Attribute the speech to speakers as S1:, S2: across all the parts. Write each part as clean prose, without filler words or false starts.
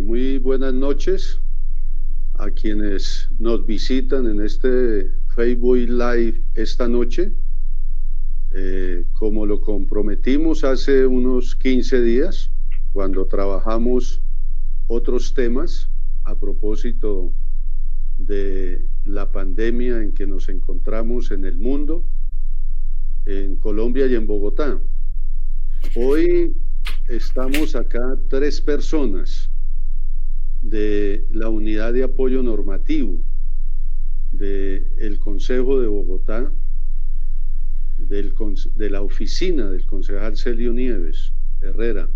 S1: Muy buenas noches a quienes nos visitan en este Facebook Live esta noche. Como lo comprometimos hace unos 15 días, cuando trabajamos otros temas a propósito de la pandemia en que nos encontramos en el mundo, en Colombia y en Bogotá. Hoy estamos acá 3 personas de la Unidad de Apoyo Normativo del Consejo de Bogotá, de la oficina del concejal Celio Nieves Herrera.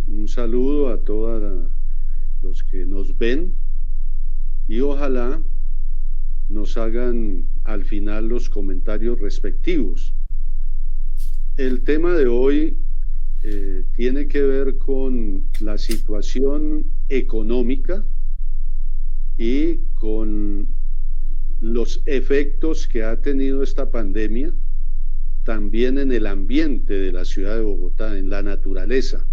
S1: Un saludo a todos los que nos ven y ojalá nos hagan al final los comentarios respectivos. El tema de hoy tiene que ver con la situación económica y con los efectos que ha tenido esta pandemia también en el ambiente de la ciudad de Bogotá, en la naturaleza.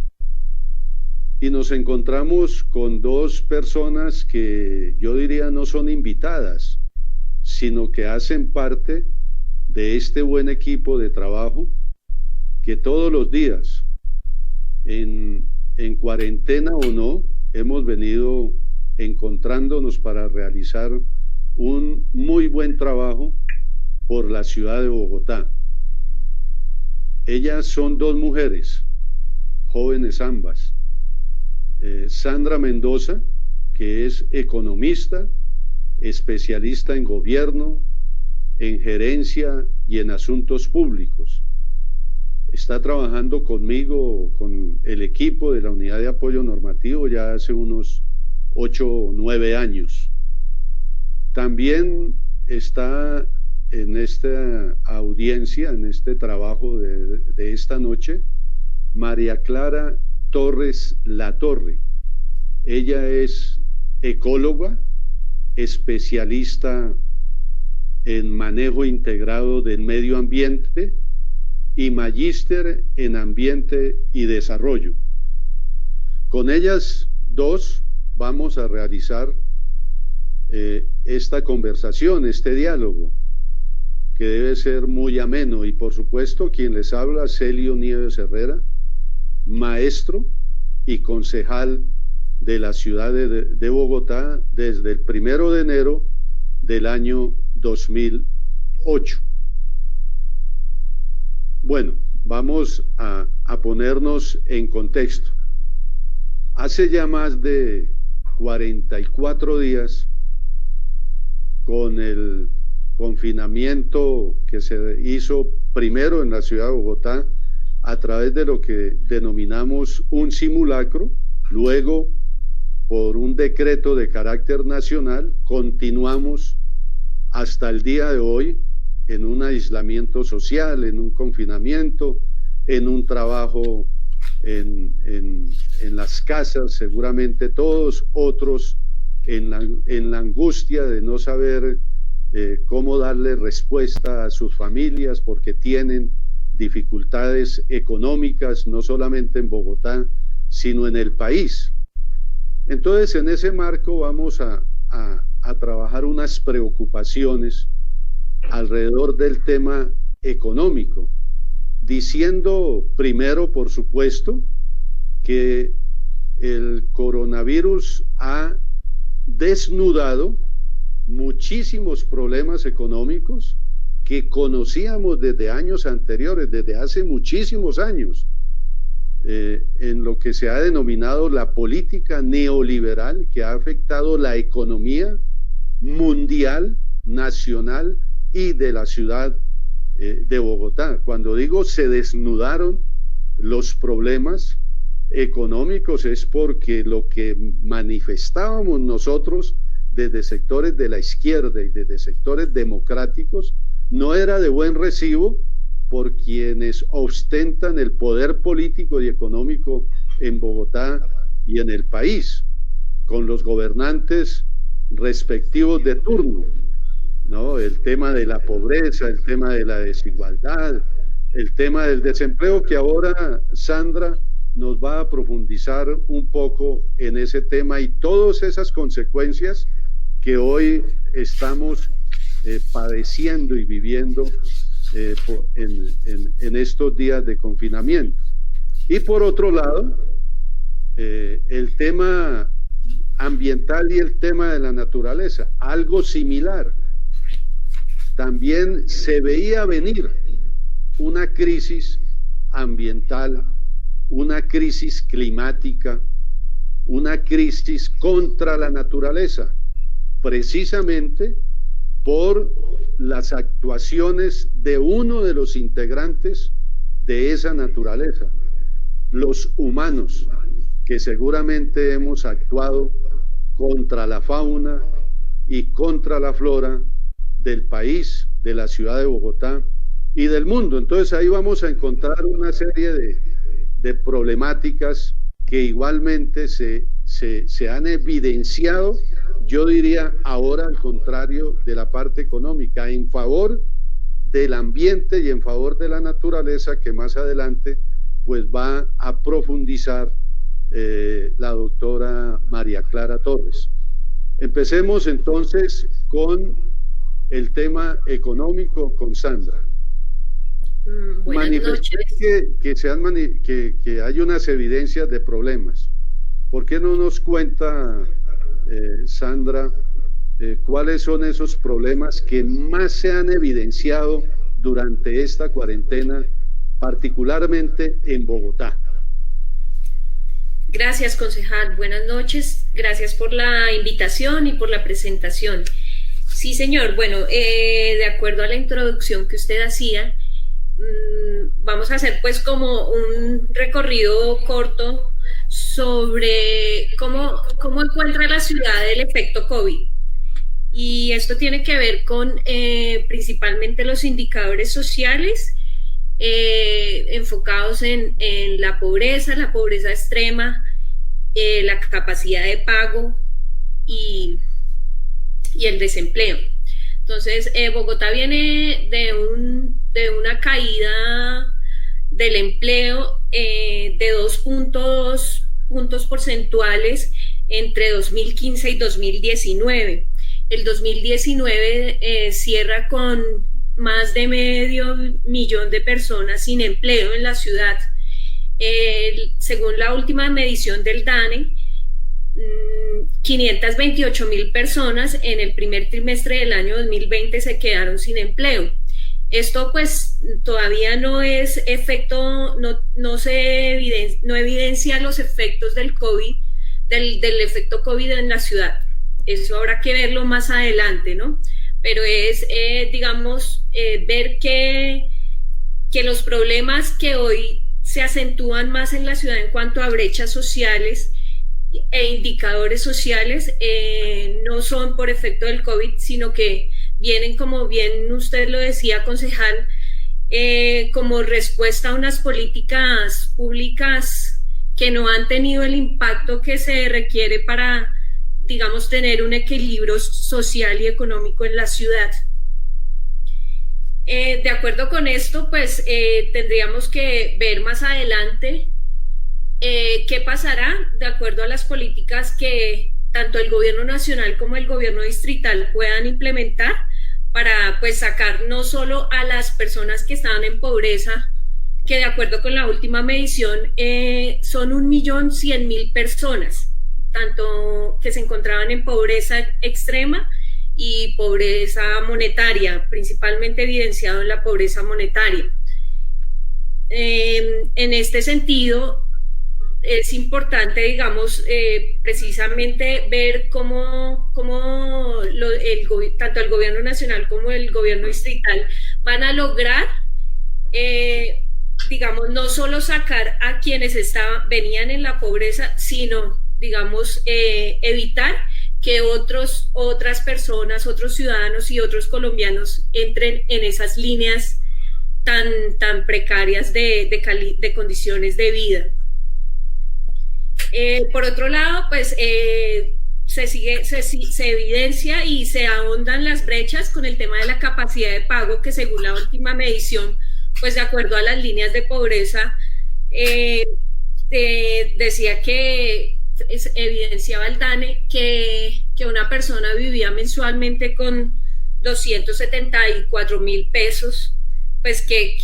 S1: Y nos encontramos con 2 personas que yo diría no son invitadas, sino que hacen parte de este buen equipo de trabajo que todos los días, en cuarentena o no, hemos venido encontrándonos para realizar un muy buen trabajo por la ciudad de Bogotá. Ellas son 2 mujeres, jóvenes ambas. Sandra Mendoza, que es economista, especialista en gobierno, en gerencia y en asuntos públicos. Está trabajando conmigo, con el equipo de la Unidad de Apoyo Normativo ya hace unos 8 o 9 años. También está en esta audiencia, en este trabajo de esta noche, María Clara Torres Latorre. Ella es ecóloga, especialista en manejo integrado del medio ambiente y magíster en ambiente y desarrollo. Con ellas 2 vamos a realizar esta conversación, este diálogo, que debe ser muy ameno. Y por supuesto, quien les habla, Celio Nieves Herrera, maestro y concejal de la ciudad de Bogotá desde el 1 de enero del año 2008. Bueno, vamos a ponernos en contexto. Hace ya más de 44 días, con el confinamiento que se hizo primero en la ciudad de Bogotá a través de lo que denominamos un simulacro, luego por un decreto de carácter nacional, continuamos hasta el día de hoy en un aislamiento social, en un confinamiento, en un trabajo en las casas, seguramente todos, otros en la angustia de no saber cómo darle respuesta a sus familias porque tienen dificultades económicas, no solamente en Bogotá, sino en el país. Entonces, en ese marco vamos a trabajar unas preocupaciones alrededor del tema económico, diciendo primero, por supuesto, que el coronavirus ha desnudado muchísimos problemas económicos que conocíamos desde años anteriores, desde hace muchísimos años, en lo que se ha denominado la política neoliberal que ha afectado la economía mundial, nacional y de la ciudad de Bogotá. Cuando digo se desnudaron los problemas económicos es porque lo que manifestábamos nosotros desde sectores de la izquierda y desde sectores democráticos no era de buen recibo por quienes ostentan el poder político y económico en Bogotá y en el país, con los gobernantes respectivos de turno, ¿no? El tema de la pobreza, el tema de la desigualdad, el tema del desempleo, que ahora Sandra nos va a profundizar un poco en ese tema y todas esas consecuencias que hoy estamos padeciendo y viviendo en estos días de confinamiento. Y por otro lado, el tema ambiental y el tema de la naturaleza, algo similar. También se veía venir una crisis ambiental, una crisis climática, una crisis contra la naturaleza, precisamente por las actuaciones de uno de los integrantes de esa naturaleza, los humanos, que seguramente hemos actuado contra la fauna y contra la flora del país, de la ciudad de Bogotá y del mundo. Entonces ahí vamos a encontrar una serie de problemáticas que igualmente se han evidenciado, yo diría ahora al contrario de la parte económica, en favor del ambiente y en favor de la naturaleza, que más adelante pues va a profundizar la doctora María Clara Torres. Empecemos entonces con el tema económico con Sandra.
S2: Buenas noches.
S1: Que hay unas evidencias de problemas. ¿Por qué no nos cuenta, Sandra, cuáles son esos problemas que más se han evidenciado durante esta cuarentena, particularmente en Bogotá?
S2: Gracias, concejal. Buenas noches. Gracias por la invitación y por la presentación. Sí, señor. Bueno, de acuerdo a la introducción que usted hacía, vamos a hacer pues como un recorrido corto sobre cómo encuentra la ciudad el efecto COVID. Y esto tiene que ver con principalmente los indicadores sociales enfocados en la pobreza extrema, la capacidad de pago y el desempleo. Entonces, Bogotá viene de una caída del empleo de 2.2 puntos porcentuales entre 2015 y 2019. El 2019 cierra con más de 500,000 de personas sin empleo en la ciudad. Según la última medición del DANE, 528,000 personas en el primer trimestre del año 2020 se quedaron sin empleo. Esto pues todavía no es efecto, no evidencia los efectos del COVID, del efecto COVID en la ciudad. Eso habrá que verlo más adelante, ¿no? Pero es, ver que los problemas que hoy se acentúan más en la ciudad en cuanto a brechas sociales e indicadores sociales no son por efecto del COVID, sino que vienen, como bien usted lo decía, concejal, como respuesta a unas políticas públicas que no han tenido el impacto que se requiere para, tener un equilibrio social y económico en la ciudad. De acuerdo con esto, pues tendríamos que ver más adelante qué pasará de acuerdo a las políticas que tanto el gobierno nacional como el gobierno distrital puedan implementar para pues sacar no solo a las personas que estaban en pobreza, que de acuerdo con la última medición son 1.100.000 personas, tanto que se encontraban en pobreza extrema y pobreza monetaria, principalmente evidenciado en la pobreza monetaria. En este sentido, es importante, precisamente ver cómo tanto el gobierno nacional como el gobierno distrital van a lograr, no solo sacar a quienes venían en la pobreza, sino, evitar que otras personas, otros ciudadanos y otros colombianos entren en esas líneas tan precarias de condiciones de vida. Por otro lado, pues se evidencia y se ahondan las brechas con el tema de la capacidad de pago, que según la última medición, pues de acuerdo a las líneas de pobreza, decía que evidenciaba el DANE que una persona vivía mensualmente con 274.000 pesos, pues que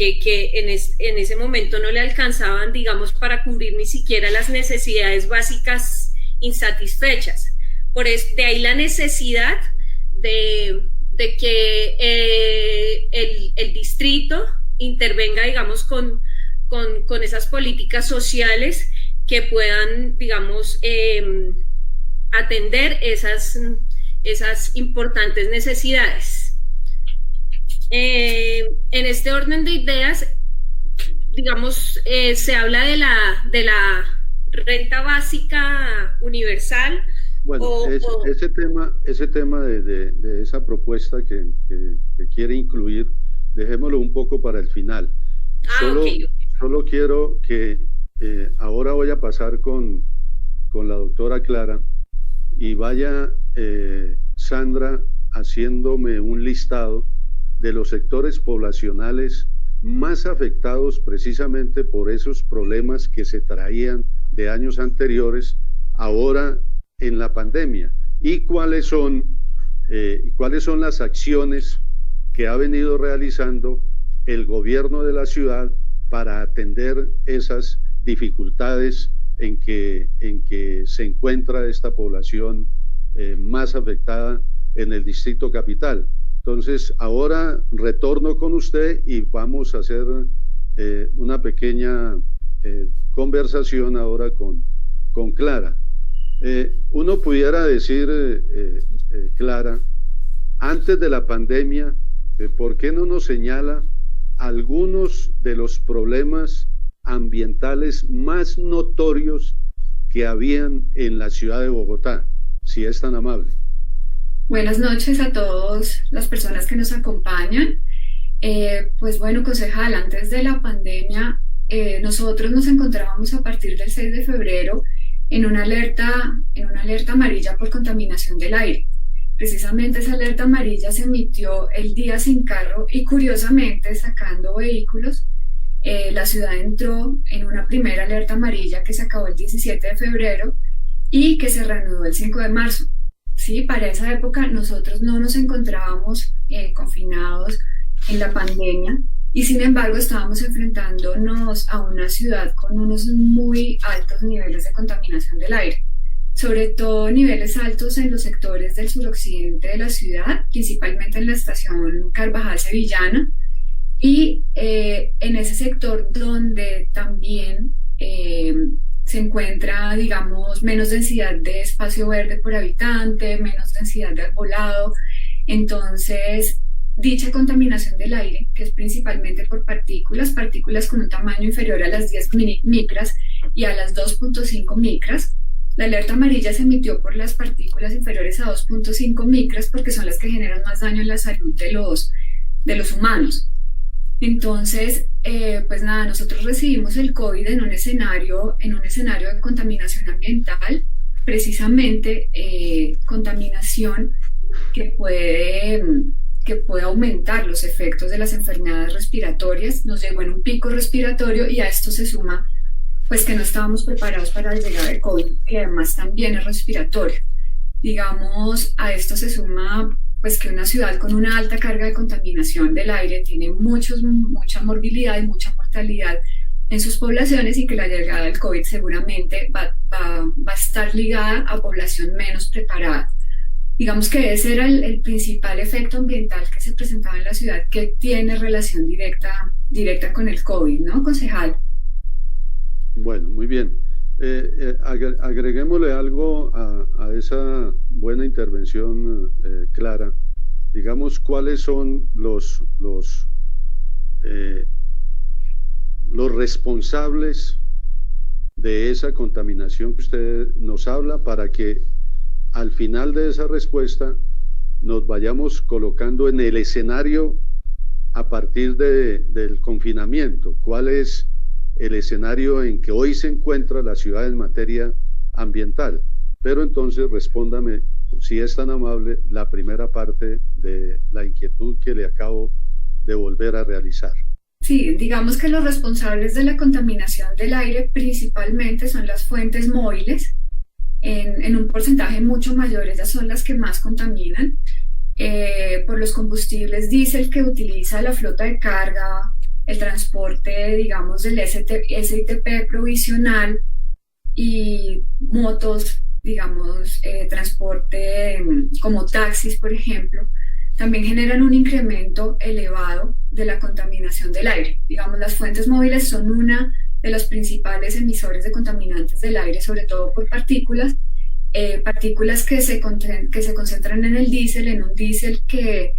S2: en ese momento no le alcanzaban, digamos, para cubrir ni siquiera las necesidades básicas insatisfechas. De ahí la necesidad de que el distrito intervenga, digamos, con esas políticas sociales que puedan, digamos, atender esas importantes necesidades. En este orden de ideas, digamos, se habla de la renta básica universal.
S1: Bueno, ese tema de esa propuesta que quiere incluir, dejémoslo un poco para el final. Solo quiero que ahora voy a pasar con la doctora Clara y vaya Sandra haciéndome un listado de los sectores poblacionales más afectados precisamente por esos problemas que se traían de años anteriores, ahora en la pandemia, y cuáles son las acciones que ha venido realizando el gobierno de la ciudad para atender esas dificultades en que se encuentra esta población más afectada en el distrito capital. Entonces, ahora retorno con usted y vamos a hacer una pequeña conversación ahora con Clara. Uno pudiera decir, Clara, antes de la pandemia, ¿por qué no nos señala algunos de los problemas ambientales más notorios que habían en la ciudad de Bogotá, si es tan amable?
S3: Buenas noches a todas las personas que nos acompañan. Pues bueno, concejal, antes de la pandemia, nosotros nos encontrábamos a partir del 6 de febrero en una alerta amarilla por contaminación del aire. Precisamente esa alerta amarilla se emitió el día sin carro y, curiosamente, sacando vehículos, la ciudad entró en una primera alerta amarilla que se acabó el 17 de febrero y que se reanudó el 5 de marzo. Sí, para esa época nosotros no nos encontrábamos confinados en la pandemia y, sin embargo, estábamos enfrentándonos a una ciudad con unos muy altos niveles de contaminación del aire, sobre todo niveles altos en los sectores del suroccidente de la ciudad, principalmente en la estación Carvajal Sevillana, y en ese sector donde también se encuentra, digamos, menos densidad de espacio verde por habitante, menos densidad de arbolado. Entonces, dicha contaminación del aire, que es principalmente por partículas con un tamaño inferior a las 10 micras y a las 2.5 micras, la alerta amarilla se emitió por las partículas inferiores a 2.5 micras porque son las que generan más daño en la salud de los humanos. Entonces, pues nada, nosotros recibimos el COVID en un escenario de contaminación ambiental, precisamente contaminación que puede aumentar los efectos de las enfermedades respiratorias. Nos llegó en un pico respiratorio y a esto se suma pues que no estábamos preparados para la llegada del COVID, que además también es respiratorio. Digamos, a esto se suma pues que una ciudad con una alta carga de contaminación del aire tiene mucha morbilidad y mucha mortalidad en sus poblaciones, y que la llegada del COVID seguramente va a estar ligada a población menos preparada. Digamos que ese era el principal efecto ambiental que se presentaba en la ciudad, que tiene relación directa con el COVID, ¿no, concejal?
S1: Bueno, muy bien. Agreguémosle algo a esa buena intervención, Clara. Digamos, ¿cuáles son los responsables de esa contaminación que usted nos habla, para que al final de esa respuesta nos vayamos colocando en el escenario a partir del confinamiento? ¿Cuál es el escenario en que hoy se encuentra la ciudad en materia ambiental? Pero entonces respóndame, si es tan amable, la primera parte de la inquietud que le acabo de volver a realizar.
S3: Sí, digamos que los responsables de la contaminación del aire principalmente son las fuentes móviles, en un porcentaje mucho mayor, ellas son las que más contaminan, por los combustibles diésel que utiliza la flota de carga, el transporte, digamos, del SITP provisional y motos, digamos, transporte como taxis, por ejemplo, también generan un incremento elevado de la contaminación del aire. Digamos, las fuentes móviles son una de los principales emisores de contaminantes del aire, sobre todo por partículas, partículas que se concentran en el diésel, en un diésel que,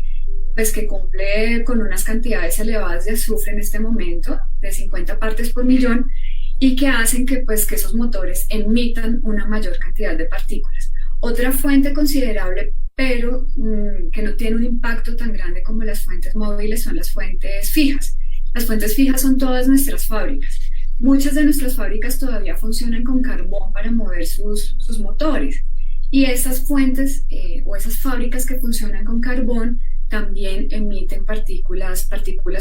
S3: pues, que cumple con unas cantidades elevadas de azufre en este momento, de 50 partes por millón, y que hacen que, pues, que esos motores emitan una mayor cantidad de partículas. Otra fuente considerable, pero que no tiene un impacto tan grande como las fuentes móviles, son las fuentes fijas. Las fuentes fijas son todas nuestras fábricas. Muchas de nuestras fábricas todavía funcionan con carbón para mover sus motores. Y esas fuentes o esas fábricas que funcionan con carbón también emiten partículas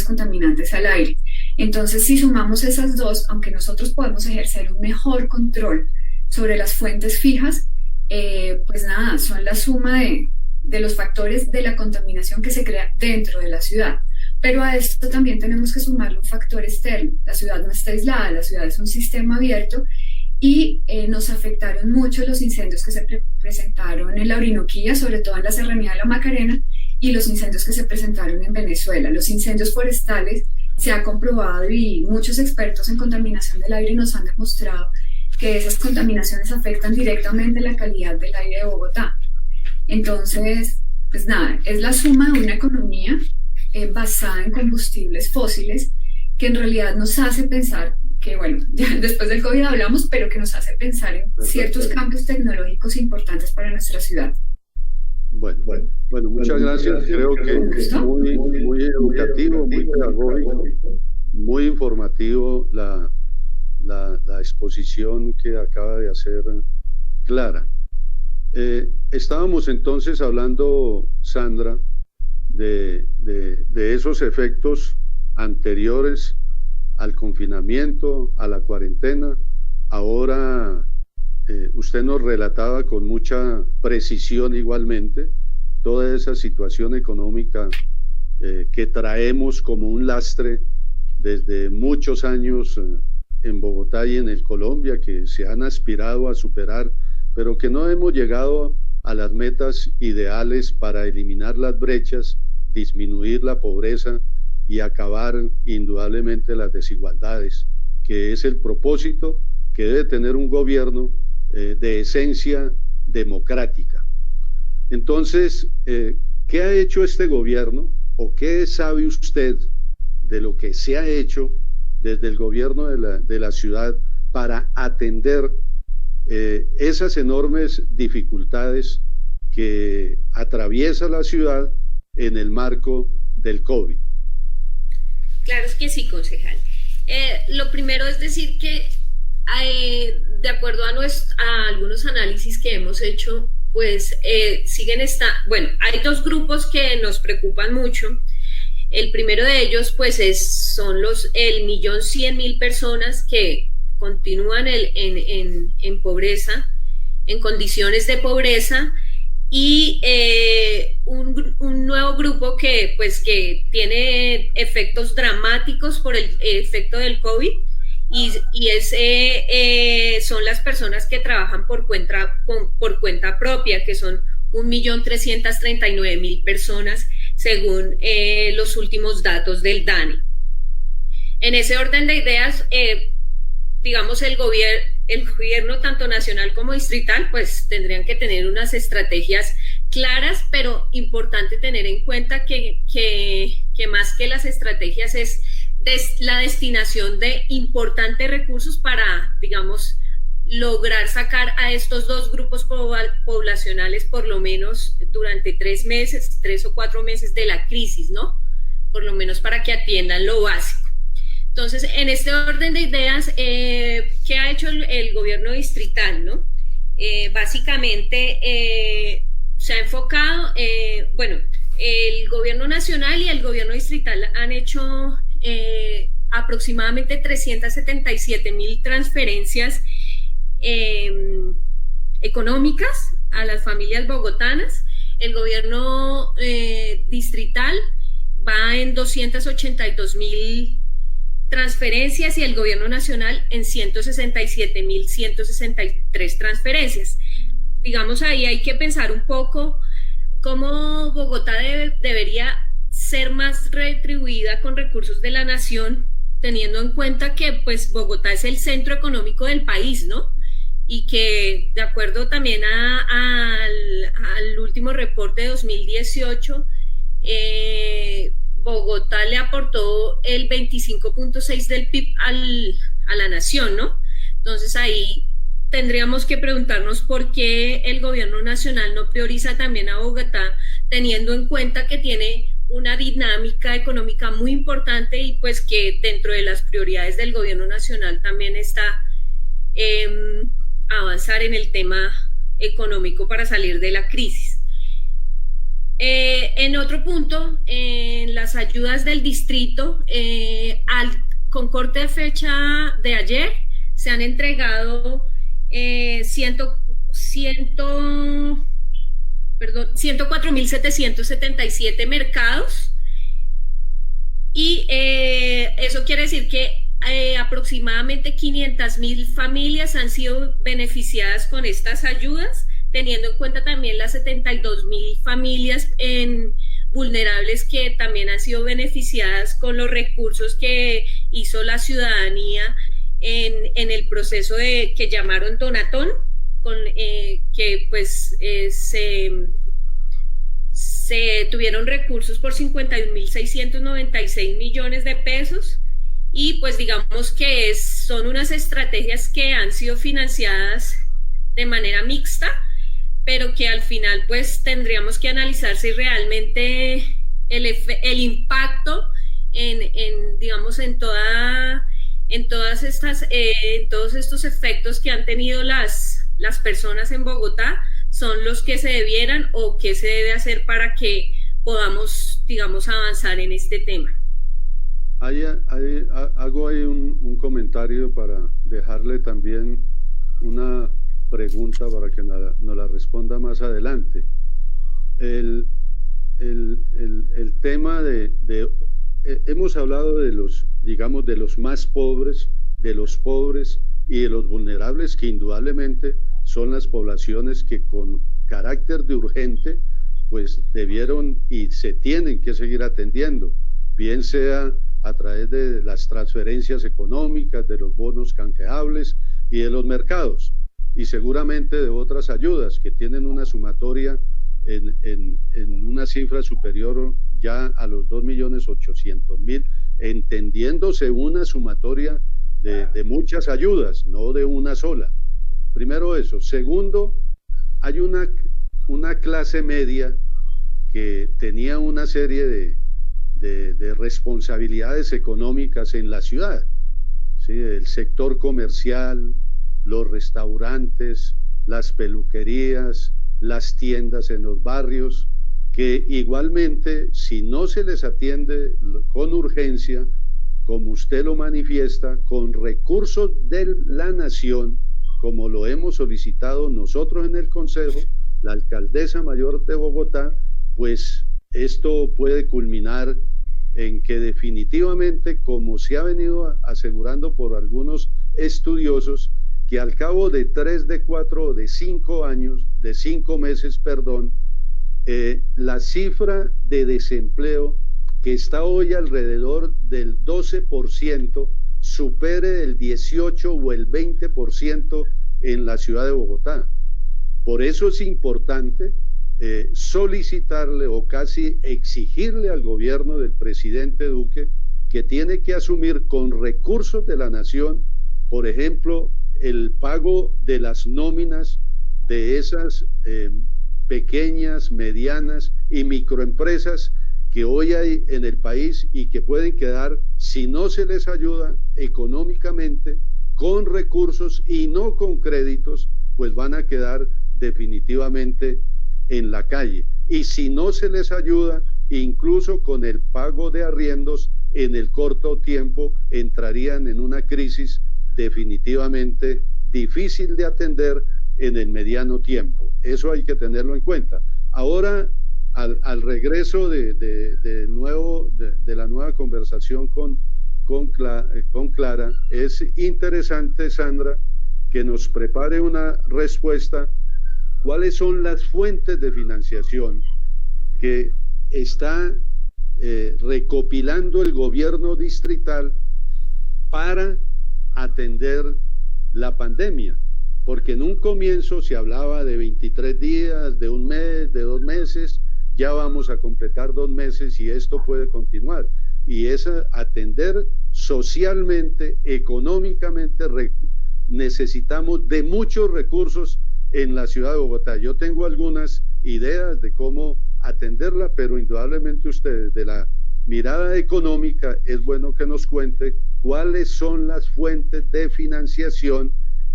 S3: contaminantes al aire. Entonces, si sumamos esas dos, aunque nosotros podemos ejercer un mejor control sobre las fuentes fijas, pues nada, son la suma de los factores de la contaminación que se crea dentro de la ciudad. Pero a esto también tenemos que sumarle un factor externo. La ciudad no está aislada, la ciudad es un sistema abierto y nos afectaron mucho los incendios que se presentaron en la Orinoquía, sobre todo en la Serranía de la Macarena, y los incendios que se presentaron en Venezuela. Los incendios forestales se ha comprobado y muchos expertos en contaminación del aire nos han demostrado que esas contaminaciones afectan directamente la calidad del aire de Bogotá. Entonces, pues nada, es la suma de una economía basada en combustibles fósiles que en realidad nos hace pensar que, bueno, ya después del COVID hablamos, pero que nos hace pensar en ciertos cambios tecnológicos importantes para nuestra ciudad.
S1: Bueno, muchas gracias. Creo que es muy educativo, muy pedagógico, muy informativo la exposición que acaba de hacer Clara. Estábamos entonces hablando, Sandra, de esos efectos anteriores al confinamiento, a la cuarentena. Ahora usted nos relataba con mucha precisión igualmente toda esa situación económica que traemos como un lastre desde muchos años en Bogotá y en el Colombia, que se han aspirado a superar, pero que no hemos llegado a las metas ideales para eliminar las brechas, disminuir la pobreza y acabar indudablemente las desigualdades, que es el propósito que debe tener un gobierno de esencia democrática. Entonces, ¿qué ha hecho este gobierno o qué sabe usted de lo que se ha hecho desde el gobierno de la ciudad para atender esas enormes dificultades que atraviesa la ciudad en el marco del COVID?
S2: Claro es que sí, concejal. Lo primero es decir que de acuerdo a algunos análisis que hemos hecho, pues bueno, hay dos grupos que nos preocupan mucho. El primero de ellos, pues, son el 1.100.000 personas que continúan en pobreza, en condiciones de pobreza, y un nuevo grupo que tiene efectos dramáticos por el efecto del COVID, y son las personas que trabajan por cuenta propia, que son 1.339.000 personas según los últimos datos del DANE. En ese orden de ideas, digamos, el gobierno tanto nacional como distrital pues tendrían que tener unas estrategias claras, pero importante tener en cuenta que más que las estrategias es la destinación de importantes recursos para, digamos, lograr sacar a estos dos grupos poblacionales por lo menos durante 3 o 4 meses de la crisis, ¿no? Por lo menos para que atiendan lo básico. Entonces, en este orden de ideas, ¿qué ha hecho el gobierno distrital, no? Básicamente, se ha enfocado, bueno, el gobierno nacional y el gobierno distrital han hecho aproximadamente 377.000 transferencias económicas a las familias bogotanas. El gobierno distrital va en 282.000 transferencias y el gobierno nacional en 167.163 transferencias. Digamos, ahí hay que pensar un poco cómo Bogotá debería ser más retribuida con recursos de la nación, teniendo en cuenta que pues Bogotá es el centro económico del país, ¿no? Y que de acuerdo también al último reporte de 2018, Bogotá le aportó el 25.6 del PIB a la nación, ¿no? Entonces ahí tendríamos que preguntarnos por qué el gobierno nacional no prioriza también a Bogotá, teniendo en cuenta que tiene una dinámica económica muy importante y pues que dentro de las prioridades del gobierno nacional también está avanzar en el tema económico para salir de la crisis. En otro punto, en las ayudas del distrito, con corte de fecha de ayer, se han entregado 104.777 mercados y eso quiere decir que aproximadamente 500.000 familias han sido beneficiadas con estas ayudas, teniendo en cuenta también las 72.000 familias vulnerables que también han sido beneficiadas con los recursos que hizo la ciudadanía en el proceso que llamaron Donatón, que pues se tuvieron recursos por 51.696 millones de pesos y pues digamos que son unas estrategias que han sido financiadas de manera mixta, pero que al final pues tendríamos que analizar si realmente el impacto digamos en todos estos efectos que han tenido las personas en Bogotá son los que se debieran o qué se debe hacer para que podamos, digamos, avanzar en este tema.
S1: Hago ahí un comentario para dejarle también una pregunta para que nos la responda más adelante. El tema hemos hablado de los más pobres, de los pobres y de los vulnerables, que indudablemente son las poblaciones que con carácter de urgente pues debieron y se tienen que seguir atendiendo, bien sea a través de las transferencias económicas, de los bonos canjeables y de los mercados, y seguramente de otras ayudas que tienen una sumatoria en una cifra superior ya a los 2.800.000, entendiéndose una sumatoria de muchas ayudas, no de una sola. Primero eso. Segundo, hay una clase media que tenía una serie de responsabilidades económicas en la ciudad, ¿sí? El sector comercial, los restaurantes, las peluquerías, las tiendas en los barrios, que igualmente, si no se les atiende con urgencia, como usted lo manifiesta, con recursos de la nación, como lo hemos solicitado nosotros en el Consejo, la alcaldesa mayor de Bogotá, pues esto puede culminar en que definitivamente, como se ha venido asegurando por algunos estudiosos, que al cabo de 3, de 4 o de 5 años, de 5 meses, perdón, la cifra de desempleo, que está hoy alrededor del 12%, supere el 18 o el 20% en la ciudad de Bogotá. Por eso es importante solicitarle o casi exigirle al gobierno del presidente Duque que tiene que asumir con recursos de la nación, por ejemplo, el pago de las nóminas de esas pequeñas, medianas y microempresas que hoy hay en el país y que pueden quedar, si no se les ayuda económicamente, con recursos y no con créditos, pues van a quedar definitivamente en la calle. Y si no se les ayuda, incluso con el pago de arriendos, en el corto tiempo entrarían en una crisis definitivamente difícil de atender en el mediano tiempo. Eso hay que tenerlo en cuenta. Ahora, al regreso de la nueva conversación con Clara, es interesante, Sandra, que nos prepare una respuesta. ¿Cuáles son las fuentes de financiación que está recopilando el gobierno distrital para atender la pandemia? Porque en un comienzo se hablaba de 23 días, de un mes, de 2 meses, ya vamos a completar 2 meses y esto puede continuar. Y es atender socialmente, económicamente, necesitamos de muchos recursos en la ciudad de Bogotá. Yo tengo algunas ideas de cómo atenderla, pero indudablemente ustedes, de la mirada económica, es bueno que nos cuente cuáles son las fuentes de financiación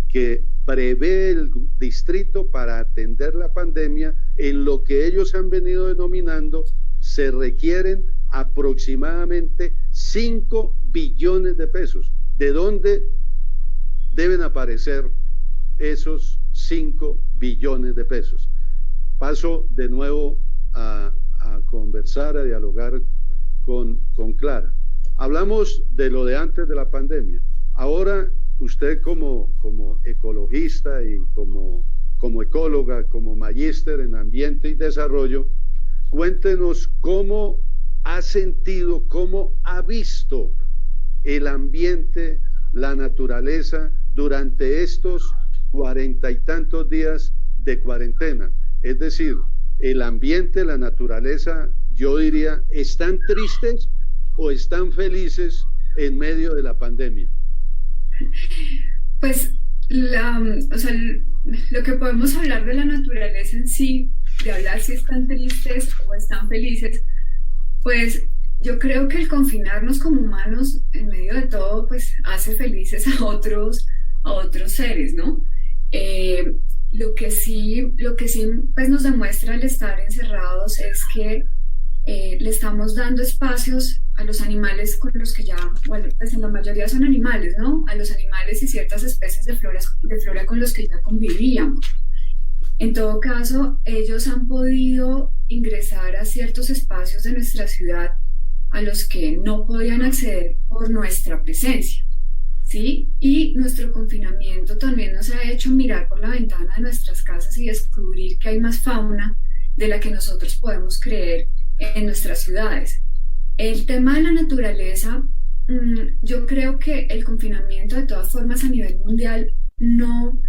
S1: que prevé el distrito para atender la pandemia. En lo que ellos han venido denominando, se requieren aproximadamente 5 billones de pesos. ¿De dónde deben aparecer esos 5 billones de pesos? Paso de nuevo a conversar, a dialogar con Clara. Hablamos de lo de antes de la pandemia. Ahora, usted como ecologista y como ecóloga, como magíster en ambiente y desarrollo, cuéntenos cómo ha sentido, cómo ha visto el ambiente, la naturaleza durante estos 40 y tantos días de cuarentena. Es decir, el ambiente, la naturaleza, yo diría, ¿están tristes o están felices en medio de la pandemia?
S3: Pues lo que podemos hablar de la naturaleza en sí, de hablar si están tristes o están felices, pues yo creo que el confinarnos como humanos en medio de todo, pues hace felices a otros seres, ¿no? Lo que sí pues nos demuestra el estar encerrados es que le estamos dando espacios a los animales con los que ya, bueno, pues en la mayoría son animales, ¿no? A los animales y ciertas especies de flora con los que ya convivíamos. En todo caso, ellos han podido ingresar a ciertos espacios de nuestra ciudad a los que no podían acceder por nuestra presencia, ¿sí? Y nuestro confinamiento también nos ha hecho mirar por la ventana de nuestras casas y descubrir que hay más fauna de la que nosotros podemos creer en nuestras ciudades. El tema de la naturaleza, yo creo que el confinamiento de todas formas a nivel mundial no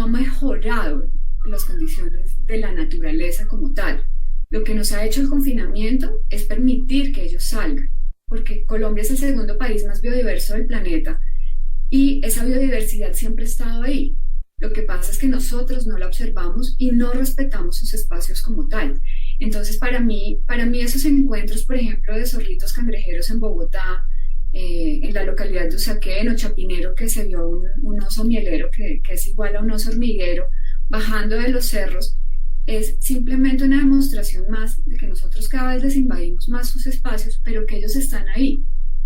S3: ha mejorado las condiciones de la naturaleza como tal. Lo que nos ha hecho el confinamiento es permitir que ellos salgan, porque Colombia es el segundo país más biodiverso del planeta y esa biodiversidad siempre ha estado ahí. Lo que pasa es que nosotros no la observamos y no respetamos sus espacios como tal. Entonces, para mí esos encuentros, por ejemplo, de zorritos cangrejeros en Bogotá, en la localidad de Usaquén o Chapinero, que se vio un oso mielero que es igual a un oso hormiguero, bajando de los cerros, es simplemente una demostración más de que nosotros cada vez les invadimos más sus espacios, pero que ellos están ahí,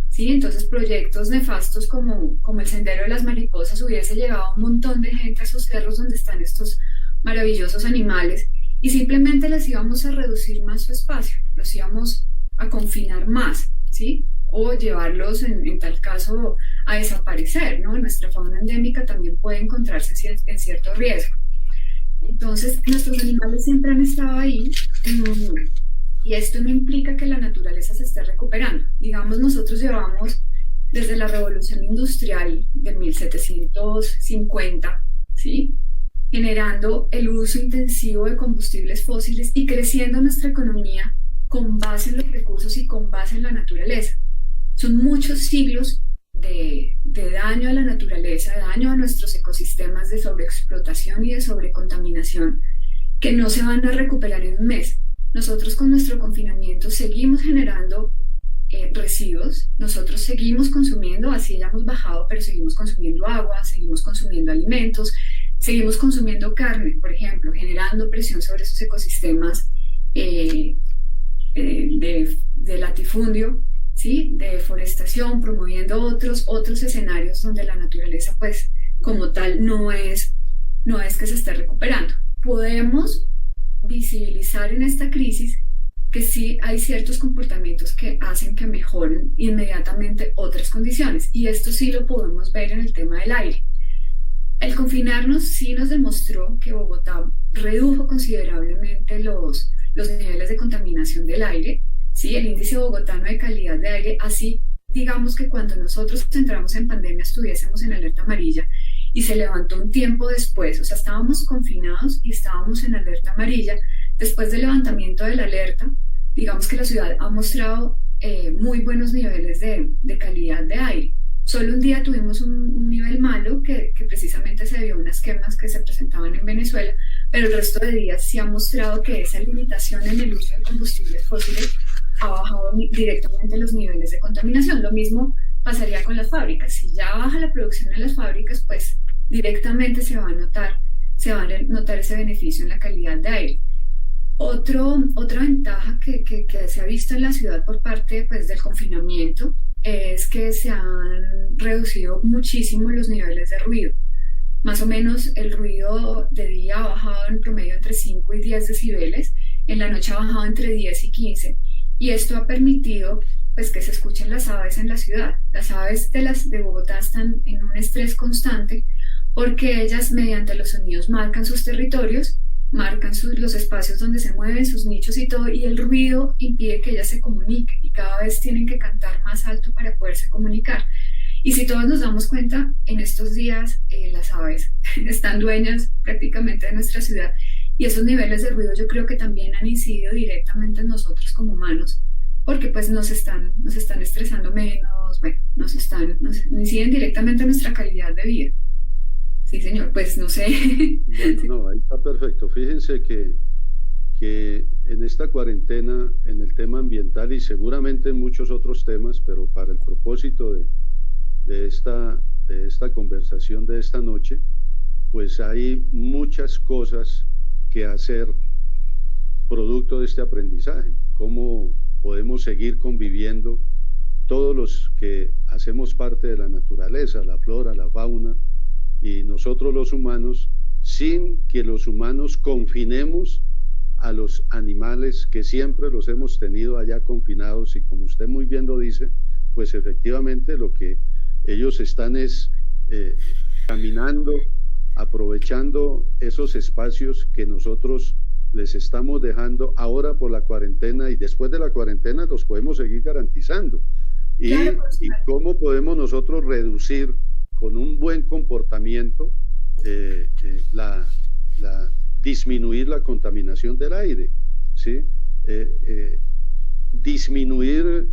S3: ¿sí? Entonces proyectos nefastos como el Sendero de las Mariposas hubiese llevado a un montón de gente a esos cerros donde están estos maravillosos animales y simplemente les íbamos a reducir más su espacio, los íbamos a confinar más, ¿sí? O llevarlos en tal caso a desaparecer, ¿no? Nuestra fauna endémica también puede encontrarse en cierto riesgo. Entonces, nuestros animales siempre han estado ahí y esto no implica que la naturaleza se esté recuperando. Digamos, nosotros llevamos desde la Revolución Industrial de 1750, ¿sí? Generando el uso intensivo de combustibles fósiles y creciendo nuestra economía con base en los recursos y con base en la naturaleza. Son muchos siglos de daño a la naturaleza, de daño a nuestros ecosistemas, de sobreexplotación y de sobrecontaminación que no se van a recuperar en un mes. Nosotros con nuestro confinamiento seguimos generando residuos, nosotros seguimos consumiendo, así hayamos bajado, pero seguimos consumiendo agua, seguimos consumiendo alimentos, seguimos consumiendo carne, por ejemplo, generando presión sobre esos ecosistemas de latifundio, ¿sí? De deforestación, promoviendo otros escenarios donde la naturaleza, pues, como tal, no es que se esté recuperando. Podemos visibilizar en esta crisis que sí hay ciertos comportamientos que hacen que mejoren inmediatamente otras condiciones, y esto sí lo podemos ver en el tema del aire. El confinarnos sí nos demostró que Bogotá redujo considerablemente los niveles de contaminación del aire, ¿sí? El índice bogotano de calidad de aire, así digamos que cuando nosotros entramos en pandemia estuviésemos en alerta amarilla y se levantó un tiempo después, o sea, estábamos confinados y estábamos en alerta amarilla. Después del levantamiento de la alerta, digamos que la ciudad ha mostrado muy buenos niveles de calidad de aire. Solo un día tuvimos un nivel malo que precisamente se debió a unas quemas que se presentaban en Venezuela, pero el resto de días sí ha mostrado que esa limitación en el uso de combustibles fósiles ha bajado directamente los niveles de contaminación. Lo mismo pasaría con las fábricas. Si ya baja la producción en las fábricas, pues directamente se va a notar ese beneficio en la calidad de aire. Otra ventaja que se ha visto en la ciudad por parte, pues, del confinamiento es que se han reducido muchísimo los niveles de ruido. Más o menos el ruido de día ha bajado en promedio entre 5 y 10 decibeles, en la noche ha bajado entre 10 y 15, y esto ha permitido, pues, que se escuchen las aves en la ciudad. Las aves de Bogotá están en un estrés constante porque ellas, mediante los sonidos, marcan sus territorios, marcan los espacios donde se mueven, sus nichos y todo, y el ruido impide que ellas se comuniquen y cada vez tienen que cantar más alto para poderse comunicar. Y si todos nos damos cuenta, en estos días las aves están dueñas prácticamente de nuestra ciudad, y esos niveles de ruido yo creo que también han incidido directamente en nosotros como humanos, porque pues nos están estresando menos, bueno, nos inciden directamente en nuestra calidad de vida. Sí, señor, pues no sé.
S1: Bueno, no, ahí está perfecto. Fíjense que en esta cuarentena, en el tema ambiental y seguramente en muchos otros temas, pero para el propósito de esta conversación de esta noche, pues hay muchas cosas que hacer producto de este aprendizaje. Cómo podemos seguir conviviendo todos los que hacemos parte de la naturaleza, la flora, la fauna, y nosotros los humanos, sin que los humanos confinemos a los animales que siempre los hemos tenido allá confinados, y como usted muy bien lo dice, pues efectivamente lo que ellos están es caminando, aprovechando esos espacios que nosotros les estamos dejando ahora por la cuarentena, y después de la cuarentena los podemos seguir garantizando. Y cómo podemos nosotros reducir con un buen comportamiento disminuir la contaminación del aire, ¿sí? Disminuir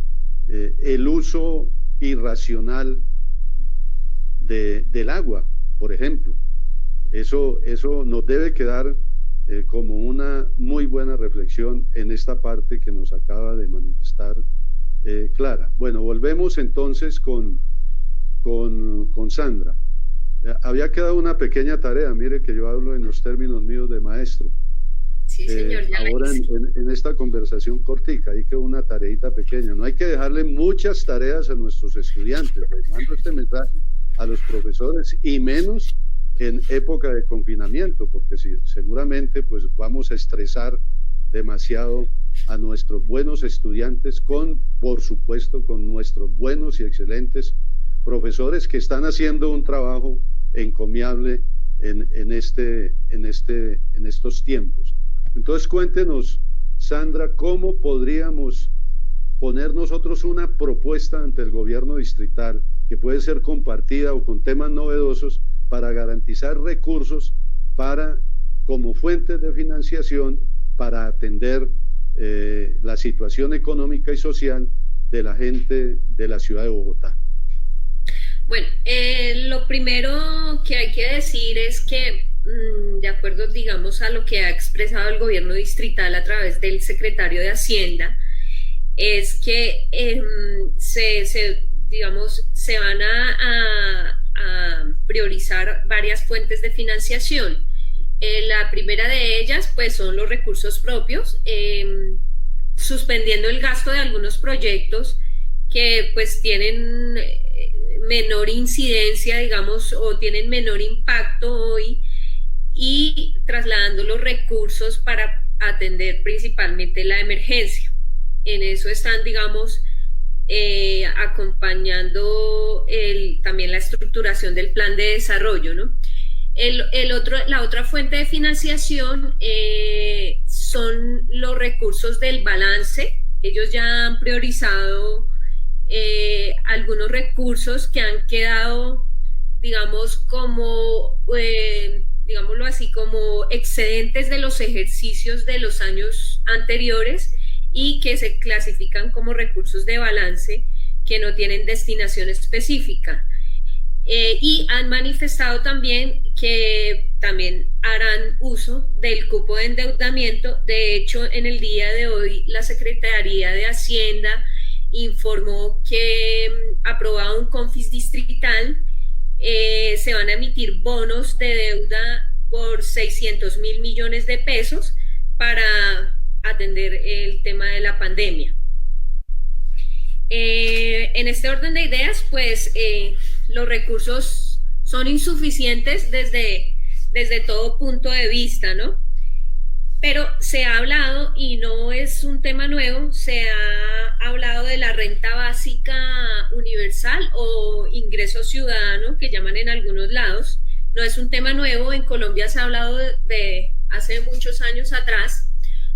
S1: el uso irracional del agua, por ejemplo. Eso nos debe quedar como una muy buena reflexión en esta parte que nos acaba de manifestar Clara. Bueno, volvemos entonces con Sandra. Había quedado una pequeña tarea, mire que yo hablo en los términos míos de maestro.
S2: Sí, señor.
S1: Ahora en esta conversación cortica, hay que una tareita pequeña. No hay que dejarle muchas tareas a nuestros estudiantes. Les mando este mensaje a los profesores, y menos en época de confinamiento, porque seguramente pues vamos a estresar demasiado a nuestros buenos estudiantes, por supuesto, con nuestros buenos y excelentes profesores que están haciendo un trabajo encomiable en estos tiempos. Entonces cuéntenos, Sandra, ¿cómo podríamos poner nosotros una propuesta ante el gobierno distrital que puede ser compartida o con temas novedosos para garantizar recursos como fuentes de financiación para atender la situación económica y social de la gente de la ciudad de Bogotá?
S2: Bueno, lo primero que hay que decir es que, de acuerdo, digamos, a lo que ha expresado el gobierno distrital a través del secretario de Hacienda, es que se van a priorizar varias fuentes de financiación. La primera de ellas, pues, son los recursos propios, suspendiendo el gasto de algunos proyectos que pues tienen menor incidencia, digamos, o tienen menor impacto hoy, y trasladando los recursos para atender principalmente la emergencia. En eso están, digamos, acompañando también la estructuración del plan de desarrollo, ¿no? La otra fuente de financiación son los recursos del balance. Ellos ya han priorizado algunos recursos que han quedado, digamos, como, digámoslo así, como excedentes de los ejercicios de los años anteriores y que se clasifican como recursos de balance que no tienen destinación específica. Y han manifestado también que también harán uso del cupo de endeudamiento. De hecho, en el día de hoy la Secretaría de Hacienda informó que aprobado un CONFIS distrital, se van a emitir bonos de deuda por 600.000 millones de pesos para atender el tema de la pandemia. En este orden de ideas, pues los recursos son insuficientes desde todo punto de vista, ¿no? Pero se ha hablado, y no es un tema nuevo, se ha hablado de la renta básica universal o ingreso ciudadano, que llaman en algunos lados. No es un tema nuevo, en Colombia se ha hablado de hace muchos años atrás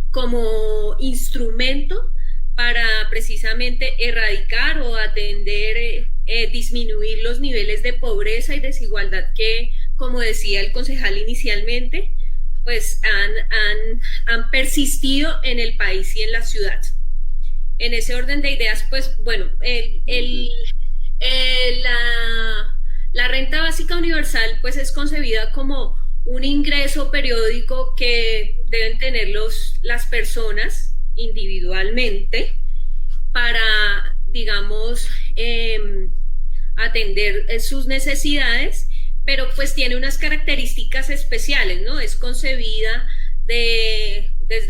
S2: como instrumento para precisamente erradicar o atender, disminuir los niveles de pobreza y desigualdad que, como decía el concejal inicialmente, pues han persistido en el país y en la ciudad. En ese orden de ideas, pues bueno, la renta básica universal pues es concebida como un ingreso periódico que deben tener las personas individualmente para, digamos, atender sus necesidades, pero pues tiene unas características especiales, ¿no? Es concebida desde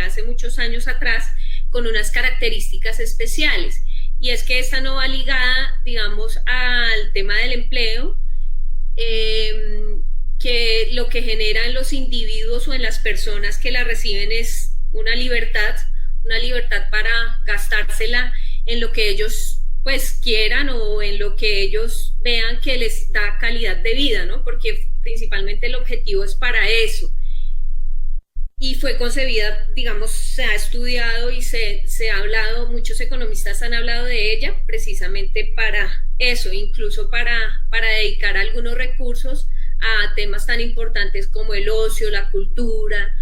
S2: hace muchos años atrás con unas características especiales, y es que esta no va ligada, digamos, al tema del empleo, que lo que genera en los individuos o en las personas que la reciben es una libertad para gastársela en lo que ellos pues quieran o en lo que ellos vean que les da calidad de vida, ¿no? Porque principalmente el objetivo es para eso. Y fue concebida, digamos, se ha estudiado y se ha hablado, muchos economistas han hablado de ella precisamente para eso, incluso para dedicar algunos recursos a temas tan importantes como el ocio, la cultura,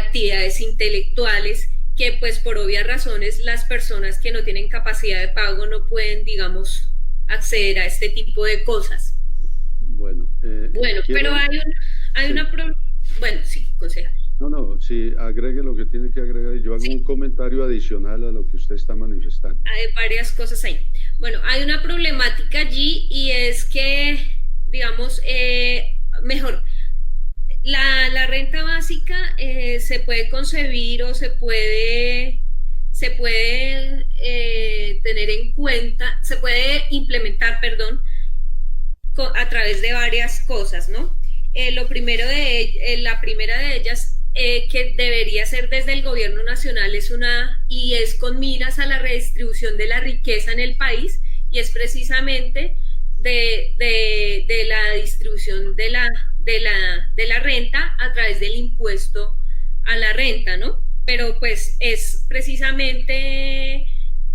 S2: actividades intelectuales, que pues por obvias razones las personas que no tienen capacidad de pago no pueden, digamos, acceder a este tipo de cosas.
S1: Bueno,
S2: pero hay una bueno, sí, concejal.
S1: No, sí, agregue lo que tiene que agregar. Yo hago un comentario adicional a lo que usted está manifestando.
S2: Hay varias cosas ahí. Bueno, hay una problemática allí, y es que, digamos, la renta básica se puede concebir o se puede tener en cuenta, se puede implementar, a través de varias cosas, ¿no? La primera de ellas, que debería ser desde el gobierno nacional, es con miras a la redistribución de la riqueza en el país, y es precisamente de la distribución de la renta a través del impuesto a la renta, ¿no? Pero pues es precisamente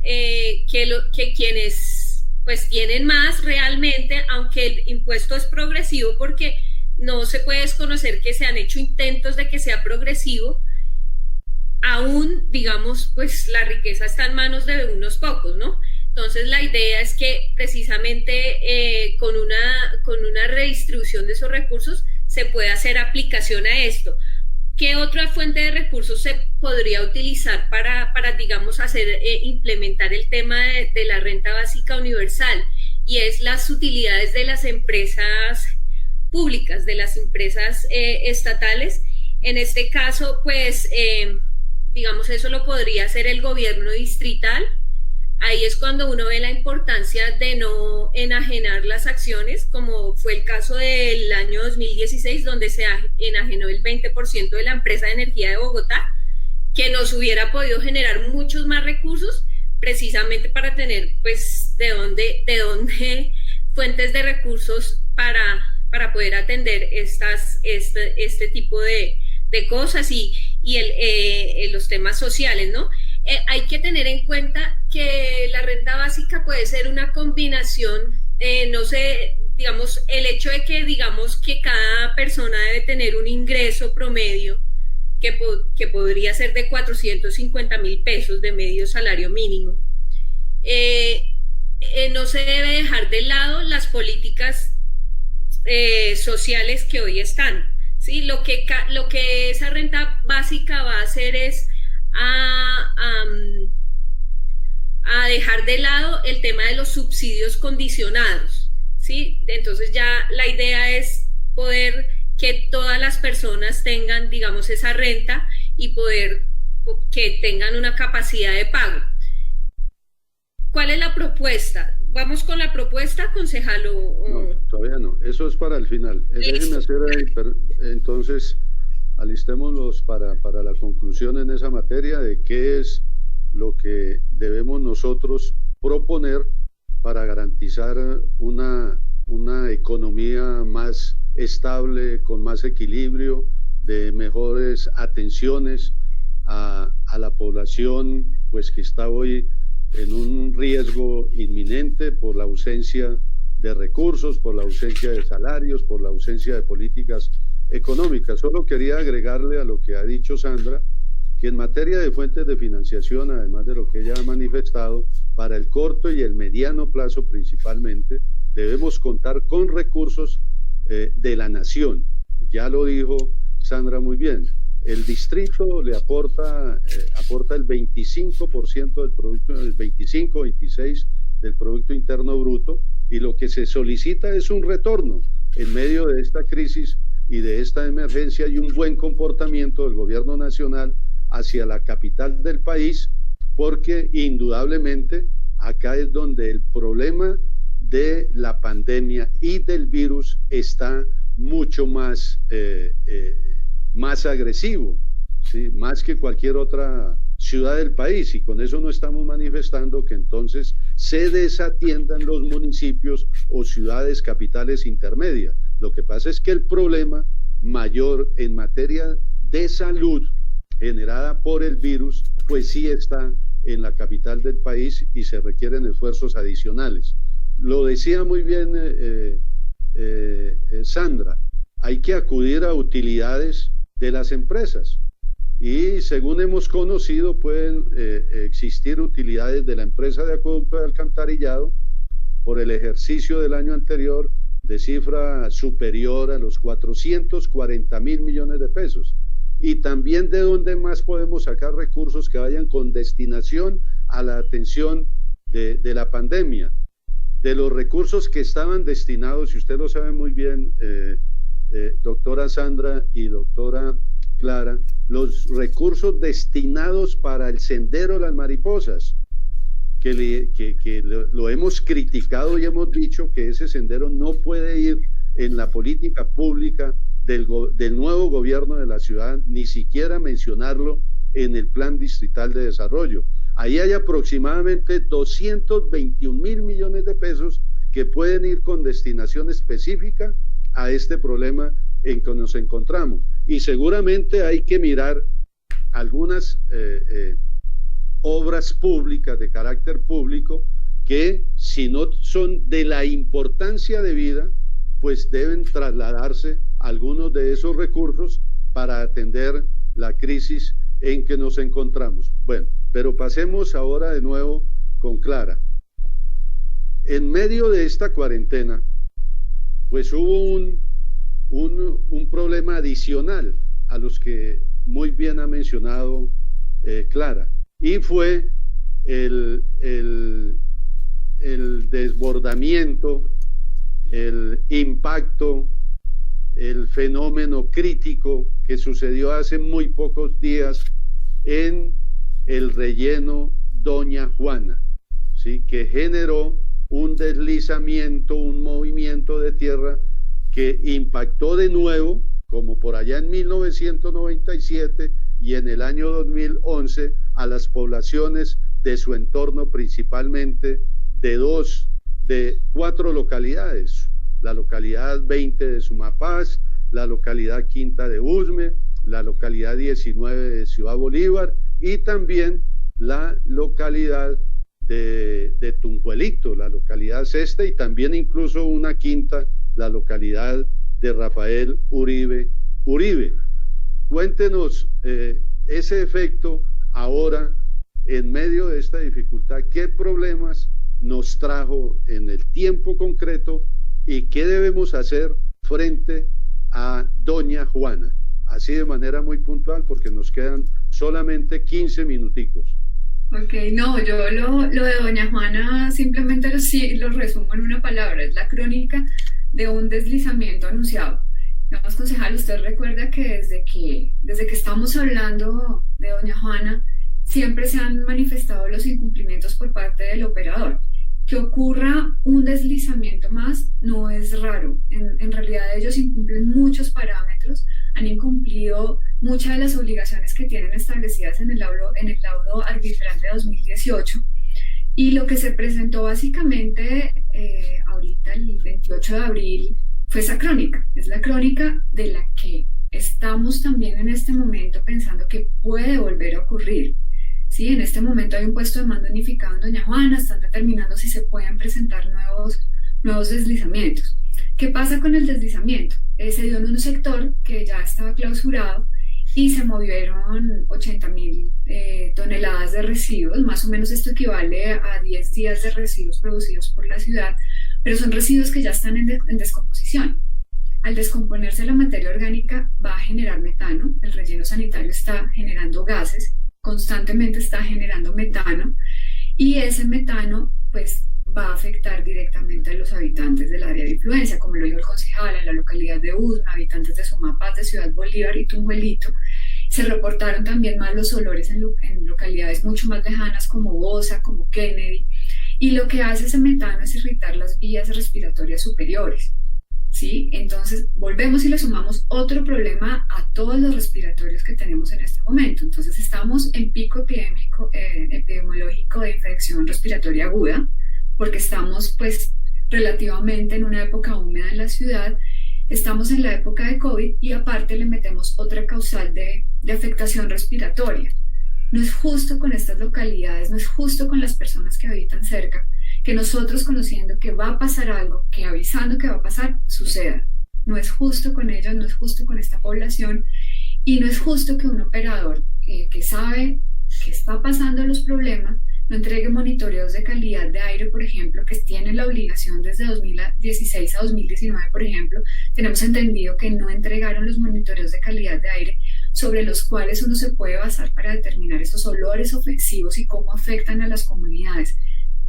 S2: que quienes pues tienen más realmente, aunque el impuesto es progresivo, porque no se puede desconocer que se han hecho intentos de que sea progresivo, aún, digamos, pues la riqueza está en manos de unos pocos, ¿no? Entonces la idea es que precisamente con una redistribución de esos recursos se puede hacer aplicación a esto. ¿Qué otra fuente de recursos se podría utilizar para digamos, implementar el tema de la renta básica universal? Y es las utilidades de las empresas públicas, de las empresas estatales. En este caso, pues, digamos, eso lo podría hacer el gobierno distrital ahí es cuando uno ve la importancia de no enajenar las acciones, como fue el caso del año 2016, donde se enajenó el 20% de la empresa de energía de Bogotá, que nos hubiera podido generar muchos más recursos, precisamente para tener, pues, de dónde fuentes de recursos para poder atender este tipo de cosas y los temas sociales, ¿no? Hay que tener en cuenta que la renta básica puede ser una combinación, no sé, digamos, el hecho de que digamos que cada persona debe tener un ingreso promedio que podría ser de 450,000 pesos de medio salario mínimo. No se debe dejar de lado las políticas sociales que hoy están, ¿sí? Lo que esa renta básica va a hacer es a dejar de lado el tema de los subsidios condicionados, ¿sí? Entonces ya la idea es poder que todas las personas tengan, digamos, esa renta y poder que tengan una capacidad de pago. ¿Cuál es la propuesta? ¿Vamos con la propuesta, concejalo?
S1: No, todavía no. Eso es para el final. Déjenme hacer ahí, entonces, alistémoslos para la conclusión en esa materia de qué es lo que debemos nosotros proponer para garantizar una economía más estable, con más equilibrio, de mejores atenciones a la población, pues que está hoy en un riesgo inminente por la ausencia de recursos, por la ausencia de salarios, por la ausencia de políticas económicas. Solo quería agregarle a lo que ha dicho Sandra, que en materia de fuentes de financiación, además de lo que ella ha manifestado, para el corto y el mediano plazo principalmente, debemos contar con recursos de la nación. Ya lo dijo Sandra muy bien. El distrito le aporta el 25% del producto, el 25-26% del Producto Interno Bruto, y lo que se solicita es un retorno en medio de esta crisis y de esta emergencia, y un buen comportamiento del gobierno nacional hacia la capital del país, porque indudablemente acá es donde el problema de la pandemia y del virus está mucho más agresivo, ¿sí? Más que cualquier otra ciudad del país, y con eso no estamos manifestando que entonces se desatiendan los municipios o ciudades capitales intermedias. Lo que pasa es que el problema mayor en materia de salud generada por el virus, pues sí está en la capital del país y se requieren esfuerzos adicionales. Lo decía muy bien Sandra, hay que acudir a utilidades de las empresas, y según hemos conocido pueden existir utilidades de la empresa de acueducto de alcantarillado por el ejercicio del año anterior de cifra superior a los 440,000 millones de pesos, y también de dónde más podemos sacar recursos que vayan con destinación a la atención de la pandemia. De los recursos que estaban destinados, y usted lo sabe muy bien, doctora Sandra y doctora Clara, los recursos destinados para el Sendero de las Mariposas, que lo hemos criticado y hemos dicho que ese sendero no puede ir en la política pública del nuevo gobierno de la ciudad, ni siquiera mencionarlo en el Plan Distrital de Desarrollo. Ahí hay aproximadamente 221,000 millones de pesos que pueden ir con destinación específica a este problema en que nos encontramos. Y seguramente hay que mirar algunas obras públicas de carácter público que, si no son de la importancia debida, pues deben trasladarse algunos de esos recursos para atender la crisis en que nos encontramos. Bueno, pero pasemos ahora de nuevo con Clara. En medio de esta cuarentena, pues hubo un problema adicional a los que muy bien ha mencionado Clara, y fue el desbordamiento, el impacto, el fenómeno crítico que sucedió hace muy pocos días en el relleno Doña Juana, ¿sí?, que generó un deslizamiento, un movimiento de tierra que impactó de nuevo, como por allá en 1997 y en el año 2011, a las poblaciones de su entorno, principalmente de 4 localidades: la localidad 20 de Sumapaz, la localidad Quinta de Usme, la localidad 19 de Ciudad Bolívar y también la localidad de Tunjuelito, la localidad sexta, y también incluso una quinta, la localidad de Rafael Uribe. Cuéntenos ese efecto ahora, en medio de esta dificultad, ¿qué problemas nos trajo en el tiempo concreto y qué debemos hacer frente a doña Juana? Así de manera muy puntual, porque nos quedan solamente 15 minuticos.
S3: Ok, no, yo lo de doña Juana simplemente lo resumo en una palabra: es la crónica de un deslizamiento anunciado. Digamos, concejal, usted recuerda que desde que estamos hablando de doña Juana, siempre se han manifestado los incumplimientos por parte del operador. Que ocurra un deslizamiento más no es raro. En realidad ellos incumplen muchos parámetros, han incumplido muchas de las obligaciones que tienen establecidas en el laudo arbitral de 2018, y lo que se presentó básicamente ahorita el 28 de abril fue esa crónica. Es la crónica de la que estamos también en este momento pensando que puede volver a ocurrir. Sí, en este momento hay un puesto de mando unificado en doña Juana, están determinando si se pueden presentar nuevos deslizamientos. ¿Qué pasa con el deslizamiento? Se dio en un sector que ya estaba clausurado y se movieron 80.000 toneladas de residuos. Más o menos esto equivale a 10 días de residuos producidos por la ciudad, pero son residuos que ya están en descomposición. Al descomponerse la materia orgánica va a generar metano, el relleno sanitario está generando gases, constantemente está generando metano, y ese metano pues va a afectar directamente a los habitantes del área de influencia, como lo dijo el concejal, en la localidad de Usme, habitantes de Sumapaz, de Ciudad Bolívar y Tunjuelito. Se reportaron también malos olores en localidades mucho más lejanas como Bosa, como Kennedy, y lo que hace ese metano es irritar las vías respiratorias superiores. ¿Sí? Entonces volvemos y le sumamos otro problema a todos los respiratorios que tenemos en este momento. Entonces estamos en pico epidemiológico de infección respiratoria aguda, porque estamos pues relativamente en una época húmeda en la ciudad, estamos en la época de COVID y aparte le metemos otra causal de afectación respiratoria. No es justo con estas localidades, no es justo con las personas que habitan cerca, que nosotros, conociendo que va a pasar algo, que avisando que va a pasar, suceda. No es justo con ellos, no es justo con esta población, y no es justo que un operador que sabe que está pasando los problemas no entregue monitoreos de calidad de aire, por ejemplo, que tienen la obligación desde 2016 a 2019, por ejemplo. Tenemos entendido que no entregaron los monitoreos de calidad de aire sobre los cuales uno se puede basar para determinar esos olores ofensivos y cómo afectan a las comunidades.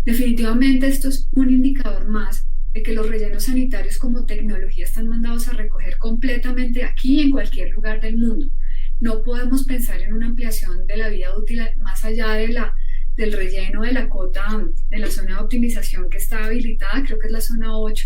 S3: Definitivamente esto es un indicador más de que los rellenos sanitarios como tecnología están mandados a recoger completamente aquí y en cualquier lugar del mundo. No podemos pensar en una ampliación de la vida útil más allá del relleno de la cota de la zona de optimización que está habilitada, creo que es la zona 8,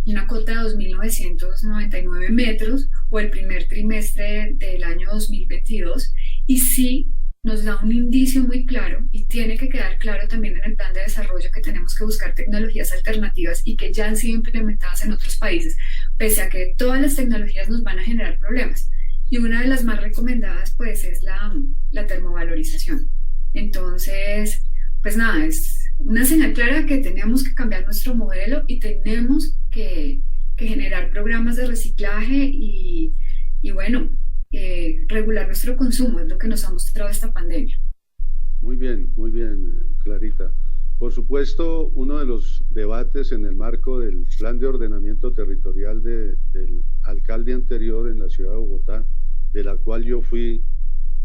S3: una cota de 2.999 metros, o el primer trimestre del año 2022, y sí nos da un indicio muy claro, y tiene que quedar claro también en el plan de desarrollo, que tenemos que buscar tecnologías alternativas y que ya han sido implementadas en otros países, pese a que todas las tecnologías nos van a generar problemas. Y una de las más recomendadas pues es la termovalorización. Entonces, pues nada, es una señal clara que tenemos que cambiar nuestro modelo y tenemos que generar programas de reciclaje y bueno, regular nuestro consumo, es lo que nos ha mostrado esta pandemia.
S1: Muy bien, Clarita. Por supuesto, uno de los debates en el marco del plan de ordenamiento territorial del alcalde anterior en la ciudad de Bogotá, de la cual yo fui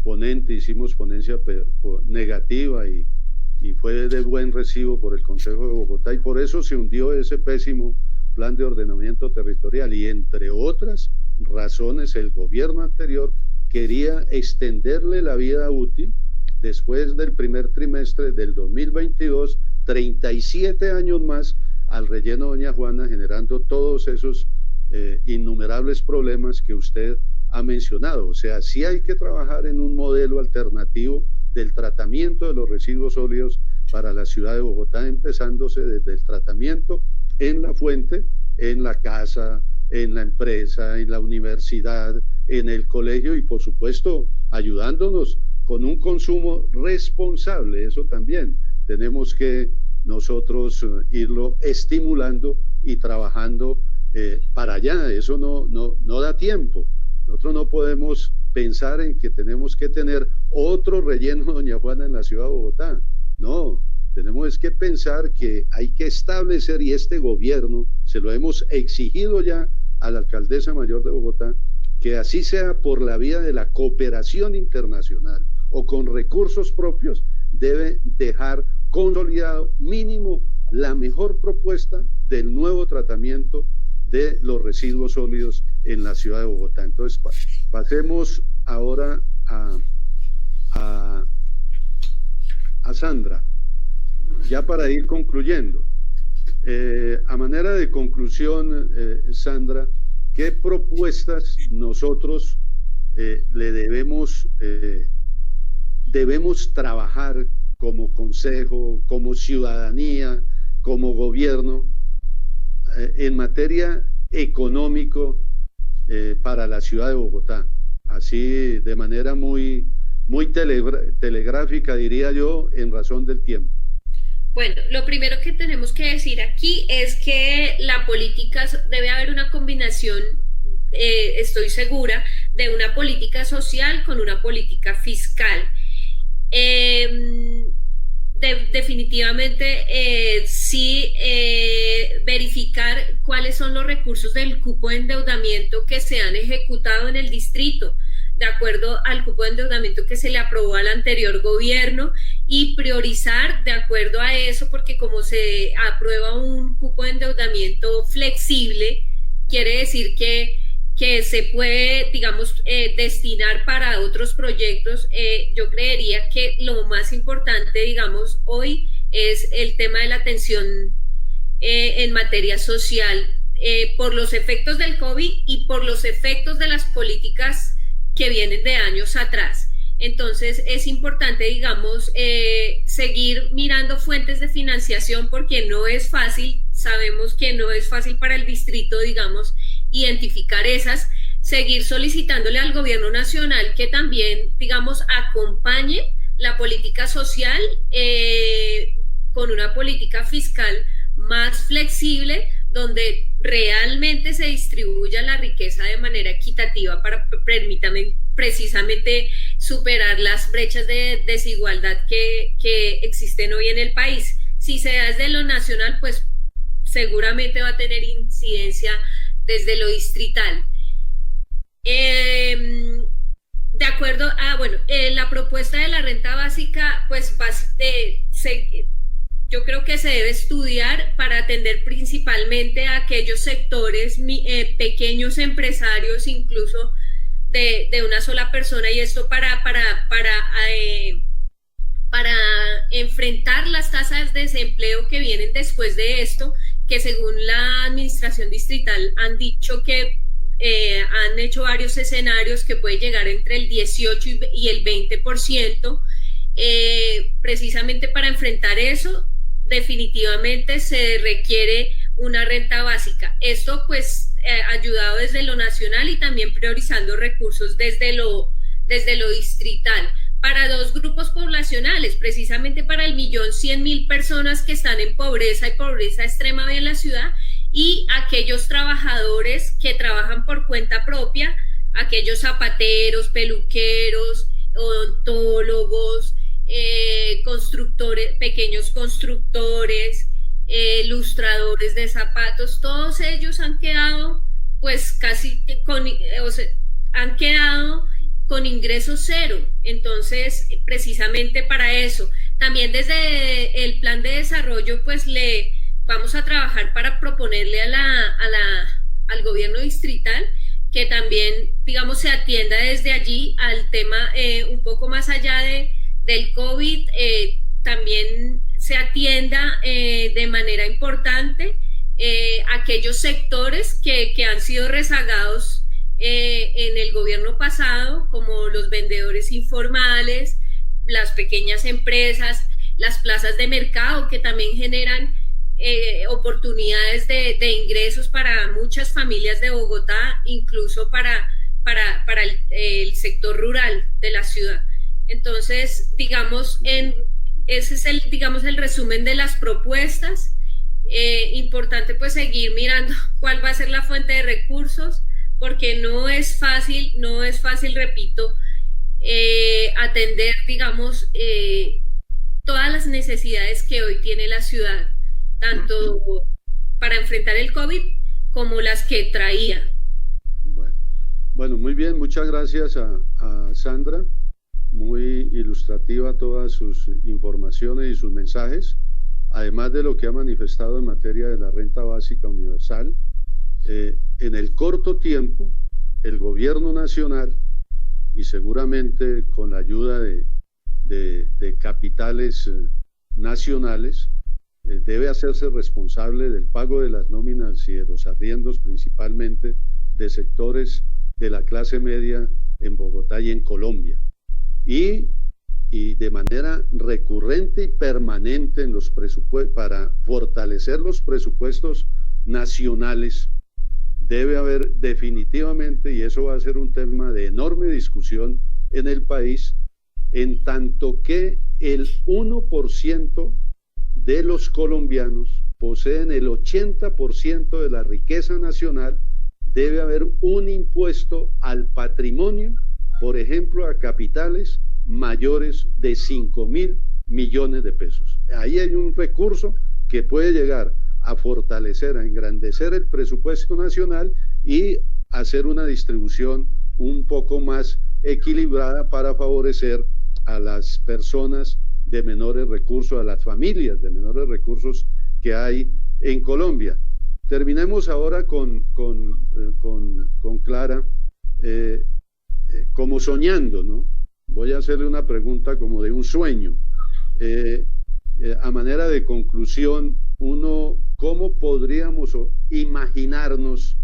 S1: ponente, hicimos ponencia negativa y fue de buen recibo por el Consejo de Bogotá, y por eso se hundió ese pésimo plan de ordenamiento territorial, y entre otras razones el gobierno anterior quería extenderle la vida útil después del primer trimestre del 2022 37 años más al relleno Doña Juana, generando todos esos innumerables problemas que usted ha mencionado. O sea, sí hay que trabajar en un modelo alternativo del tratamiento de los residuos sólidos para la ciudad de Bogotá, empezándose desde el tratamiento en la fuente, en la casa, en la empresa, en la universidad, en el colegio y por supuesto ayudándonos con un consumo responsable. Eso también tenemos que nosotros irlo estimulando y trabajando para allá. Eso no da tiempo. Nosotros no podemos pensar en que tenemos que tener otro relleno Doña Juana en la ciudad de Bogotá. No, tenemos que pensar que hay que establecer, y este gobierno se lo hemos exigido ya a la alcaldesa mayor de Bogotá, que así sea por la vía de la cooperación internacional o con recursos propios, debe dejar consolidado mínimo la mejor propuesta del nuevo tratamiento de los residuos sólidos en la ciudad de Bogotá. Entonces, pasemos ahora a Sandra, ya para ir concluyendo. A manera de conclusión, Sandra, ¿qué propuestas nosotros le debemos trabajar como consejo, como ciudadanía, como gobierno, en materia económico para la ciudad de Bogotá? Así de manera muy telegráfica, diría yo, en razón del tiempo.
S2: Bueno, lo primero que tenemos que decir aquí es que la política, debe haber una combinación, estoy segura, de una política social con una política fiscal. Definitivamente sí, verificar cuáles son los recursos del cupo de endeudamiento que se han ejecutado en el distrito, de acuerdo al cupo de endeudamiento que se le aprobó al anterior gobierno, y priorizar de acuerdo a eso, porque como se aprueba un cupo de endeudamiento flexible, quiere decir que se puede, digamos, destinar para otros proyectos. Yo creería que lo más importante, digamos, hoy es el tema de la atención en materia social, por los efectos del COVID y por los efectos de las políticas que vienen de años atrás. Entonces es importante, digamos, seguir mirando fuentes de financiación, porque no es fácil, sabemos que no es fácil para el distrito, digamos, identificar esas, seguir solicitándole al gobierno nacional que también, digamos, acompañe la política social con una política fiscal más flexible, donde realmente se distribuya la riqueza de manera equitativa para, permítame, precisamente superar las brechas de desigualdad que existen hoy en el país. Si se da desde lo nacional, pues seguramente va a tener incidencia desde lo distrital. De acuerdo a, la propuesta de la renta básica, pues yo creo que se debe estudiar para atender principalmente a aquellos sectores pequeños empresarios, incluso de una sola persona, y esto para enfrentar las tasas de desempleo que vienen después de esto, que según la administración distrital han dicho que han hecho varios escenarios que puede llegar entre el 18 y el 20%. Precisamente para enfrentar eso, definitivamente se requiere una renta básica. Esto pues ayudado desde lo nacional y también priorizando recursos desde lo distrital para dos grupos poblacionales, precisamente para el 1.100.000 personas que están en pobreza y pobreza extrema en la ciudad, y aquellos trabajadores que trabajan por cuenta propia, aquellos zapateros, peluqueros, odontólogos, constructores, pequeños constructores, lustradores de zapatos. Todos ellos han quedado pues casi han quedado con ingreso cero. Entonces, precisamente para eso, también desde el plan de desarrollo, pues le vamos a trabajar para proponerle al gobierno distrital que también, digamos, se atienda desde allí al tema un poco más allá del COVID. También se atienda de manera importante aquellos sectores que han sido rezagados en el gobierno pasado, como los vendedores informales, las pequeñas empresas, las plazas de mercado que también generan oportunidades de ingresos para muchas familias de Bogotá, incluso para el sector rural de la ciudad. Entonces, digamos, ese es el resumen de las propuestas. Importante pues seguir mirando cuál va a ser la fuente de recursos, porque no es fácil, repito, atender, digamos, todas las necesidades que hoy tiene la ciudad, tanto para enfrentar el COVID como las que traía.
S1: Bueno, muy bien, muchas gracias a Sandra, muy ilustrativa todas sus informaciones y sus mensajes, además de lo que ha manifestado en materia de la renta básica universal. En el corto tiempo, el gobierno nacional, y seguramente con la ayuda de capitales nacionales, debe hacerse responsable del pago de las nóminas y de los arriendos, principalmente de sectores de la clase media en Bogotá y en Colombia. Y de manera recurrente y permanente en los presupuestos, para fortalecer los presupuestos nacionales, debe haber definitivamente, y eso va a ser un tema de enorme discusión en el país, en tanto que el 1% de los colombianos poseen el 80% de la riqueza nacional, debe haber un impuesto al patrimonio, por ejemplo, a capitales mayores de 5.000 millones de pesos. Ahí hay un recurso que puede llegar a fortalecer, a engrandecer el presupuesto nacional y hacer una distribución un poco más equilibrada para favorecer a las personas de menores recursos, a las familias de menores recursos que hay en Colombia. Terminemos ahora con Clara, como soñando, ¿no? Voy a hacerle una pregunta como de un sueño. A manera de conclusión, ¿cómo podríamos imaginarnos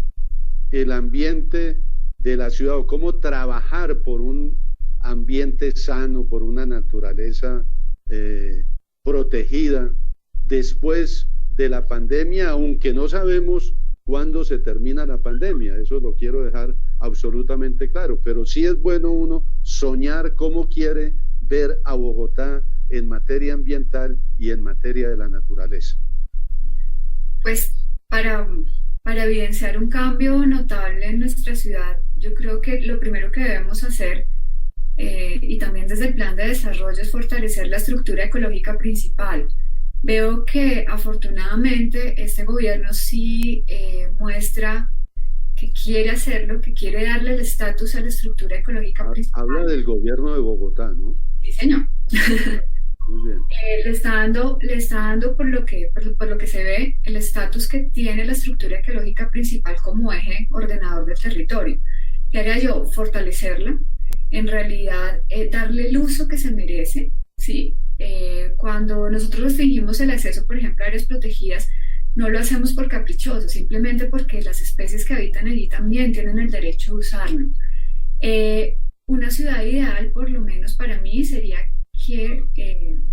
S1: el ambiente de la ciudad, o cómo trabajar por un ambiente sano, por una naturaleza protegida después de la pandemia, aunque no sabemos cuándo se termina la pandemia? Eso lo quiero dejar absolutamente claro, pero sí es bueno uno soñar cómo quiere ver a Bogotá en materia ambiental y en materia de la naturaleza.
S3: Pues para evidenciar un cambio notable en nuestra ciudad, yo creo que lo primero que debemos hacer, y también desde el plan de desarrollo, es fortalecer la estructura ecológica principal. Veo que afortunadamente este gobierno sí muestra que quiere hacerlo, que quiere darle el estatus a la estructura ecológica principal.
S1: Habla del gobierno de Bogotá, ¿no?
S3: Sí, señor.
S1: Muy bien.
S3: Le está dando por lo que se ve, el estatus que tiene la estructura ecológica principal como eje ordenador del territorio. ¿Qué haría yo? Fortalecerla, en realidad darle el uso que se merece, ¿sí? Cuando nosotros restringimos el acceso, por ejemplo, a áreas protegidas, no lo hacemos por caprichoso, simplemente porque las especies que habitan allí también tienen el derecho de usarlo. Una ciudad ideal, por lo menos para mí, sería que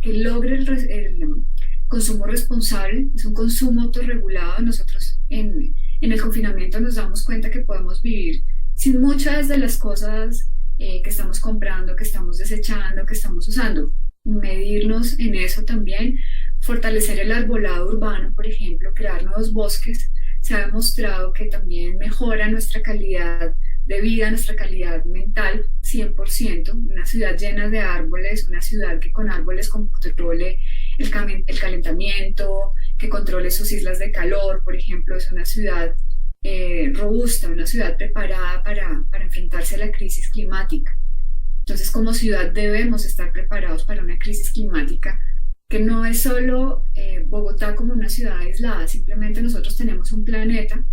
S3: logre el consumo responsable. Es un consumo autorregulado. Nosotros en el confinamiento nos damos cuenta que podemos vivir sin muchas de las cosas que estamos comprando, que estamos desechando, que estamos usando. Medirnos en eso también, fortalecer el arbolado urbano, por ejemplo, crear nuevos bosques. Se ha demostrado que también mejora nuestra calidad de vida, nuestra calidad mental, 100%. Una ciudad llena de árboles, una ciudad que con árboles controle el calentamiento, que controle sus islas de calor, por ejemplo, es una ciudad robusta, una ciudad preparada para enfrentarse a la crisis climática. Entonces, como ciudad debemos estar preparados para una crisis climática que no es solo Bogotá como una ciudad aislada. Simplemente nosotros tenemos un planeta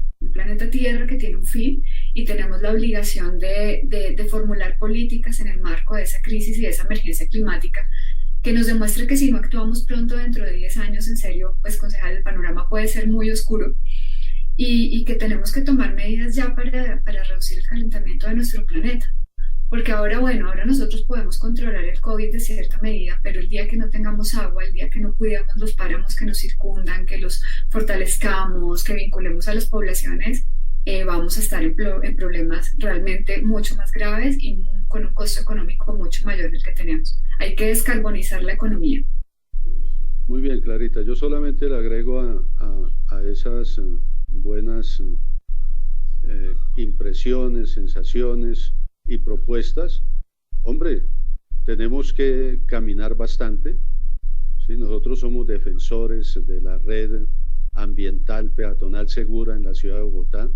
S3: Tierra que tiene un fin, y tenemos la obligación de formular políticas en el marco de esa crisis y de esa emergencia climática que nos demuestre que si no actuamos pronto dentro de 10 años, en serio, pues concejal, el panorama puede ser muy oscuro y que tenemos que tomar medidas ya para reducir el calentamiento de nuestro planeta. Porque ahora, bueno, ahora nosotros podemos controlar el COVID de cierta medida, pero el día que no tengamos agua, el día que no cuidemos los páramos que nos circundan, que los fortalezcamos, que vinculemos a las poblaciones, vamos a estar en problemas realmente mucho más graves y con un costo económico mucho mayor del que tenemos. Hay que descarbonizar la economía.
S1: Muy bien, Clarita. Yo solamente le agrego a esas buenas impresiones, sensaciones y propuestas. Hombre, tenemos que caminar bastante. ¿Sí? Nosotros somos defensores de la red ambiental peatonal segura en la ciudad de Bogotá.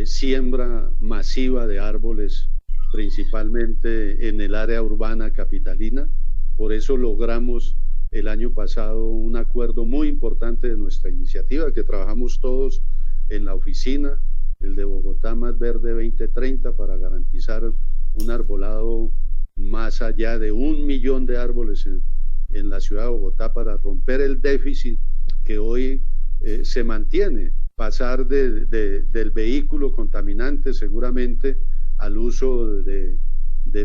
S1: Siembra masiva de árboles, principalmente en el área urbana capitalina. Por eso logramos el año pasado un acuerdo muy importante de nuestra iniciativa, que trabajamos todos en la oficina, el de Bogotá Más Verde 2030, para garantizar un arbolado más allá de 1 millón de árboles en la ciudad de Bogotá, para romper el déficit que hoy se mantiene, pasar del vehículo contaminante seguramente al uso de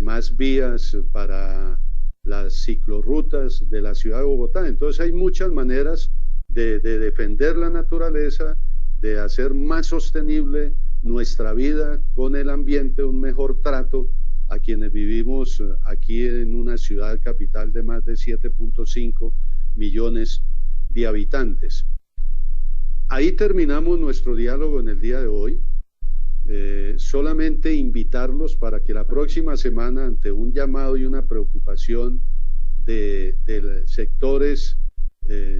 S1: más vías para las ciclorrutas de la ciudad de Bogotá. Entonces hay muchas maneras de defender la naturaleza, de hacer más sostenible nuestra vida con el ambiente, un mejor trato a quienes vivimos aquí en una ciudad capital de más de 7.5 millones de habitantes. Ahí terminamos nuestro diálogo en el día de hoy. Solamente invitarlos para que la próxima semana, ante un llamado y una preocupación de sectores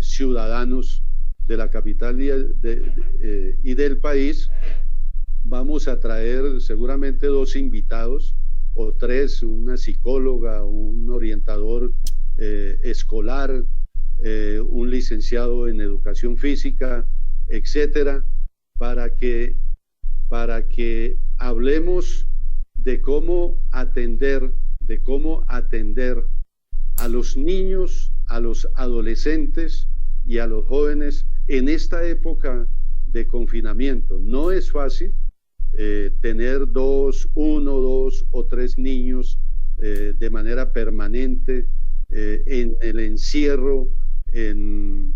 S1: ciudadanos de la capital y del país, vamos a traer seguramente 2 invitados o 3, una psicóloga, un orientador escolar, un licenciado en educación física, etcétera, para que hablemos de cómo atender a los niños, a los adolescentes y a los jóvenes en esta época de confinamiento. No es fácil tener 1, 2 o 3 niños de manera permanente en el encierro, en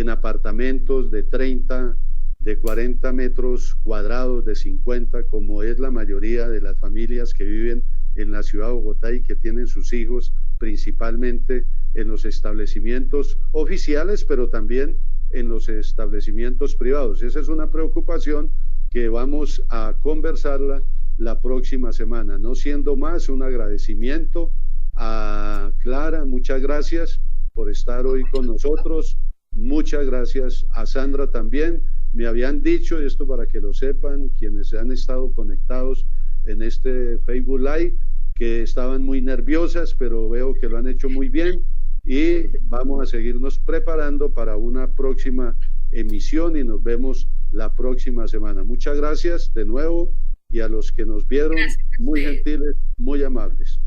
S1: apartamentos de 30, de 40 metros cuadrados, de 50, como es la mayoría de las familias que viven en la ciudad de Bogotá y que tienen sus hijos principalmente en los establecimientos oficiales, pero también en los establecimientos privados. Esa es una preocupación que vamos a conversarla la próxima semana. No siendo más, un agradecimiento a Clara, muchas gracias por estar hoy con nosotros, muchas gracias a Sandra también. Me habían dicho, y esto para que lo sepan quienes han estado conectados en este Facebook Live, que estaban muy nerviosas, pero veo que lo han hecho muy bien y vamos a seguirnos preparando para una próxima emisión y nos vemos la próxima semana. Muchas gracias de nuevo y a los que nos vieron, muy gentiles, muy amables.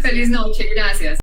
S3: Feliz noche, gracias.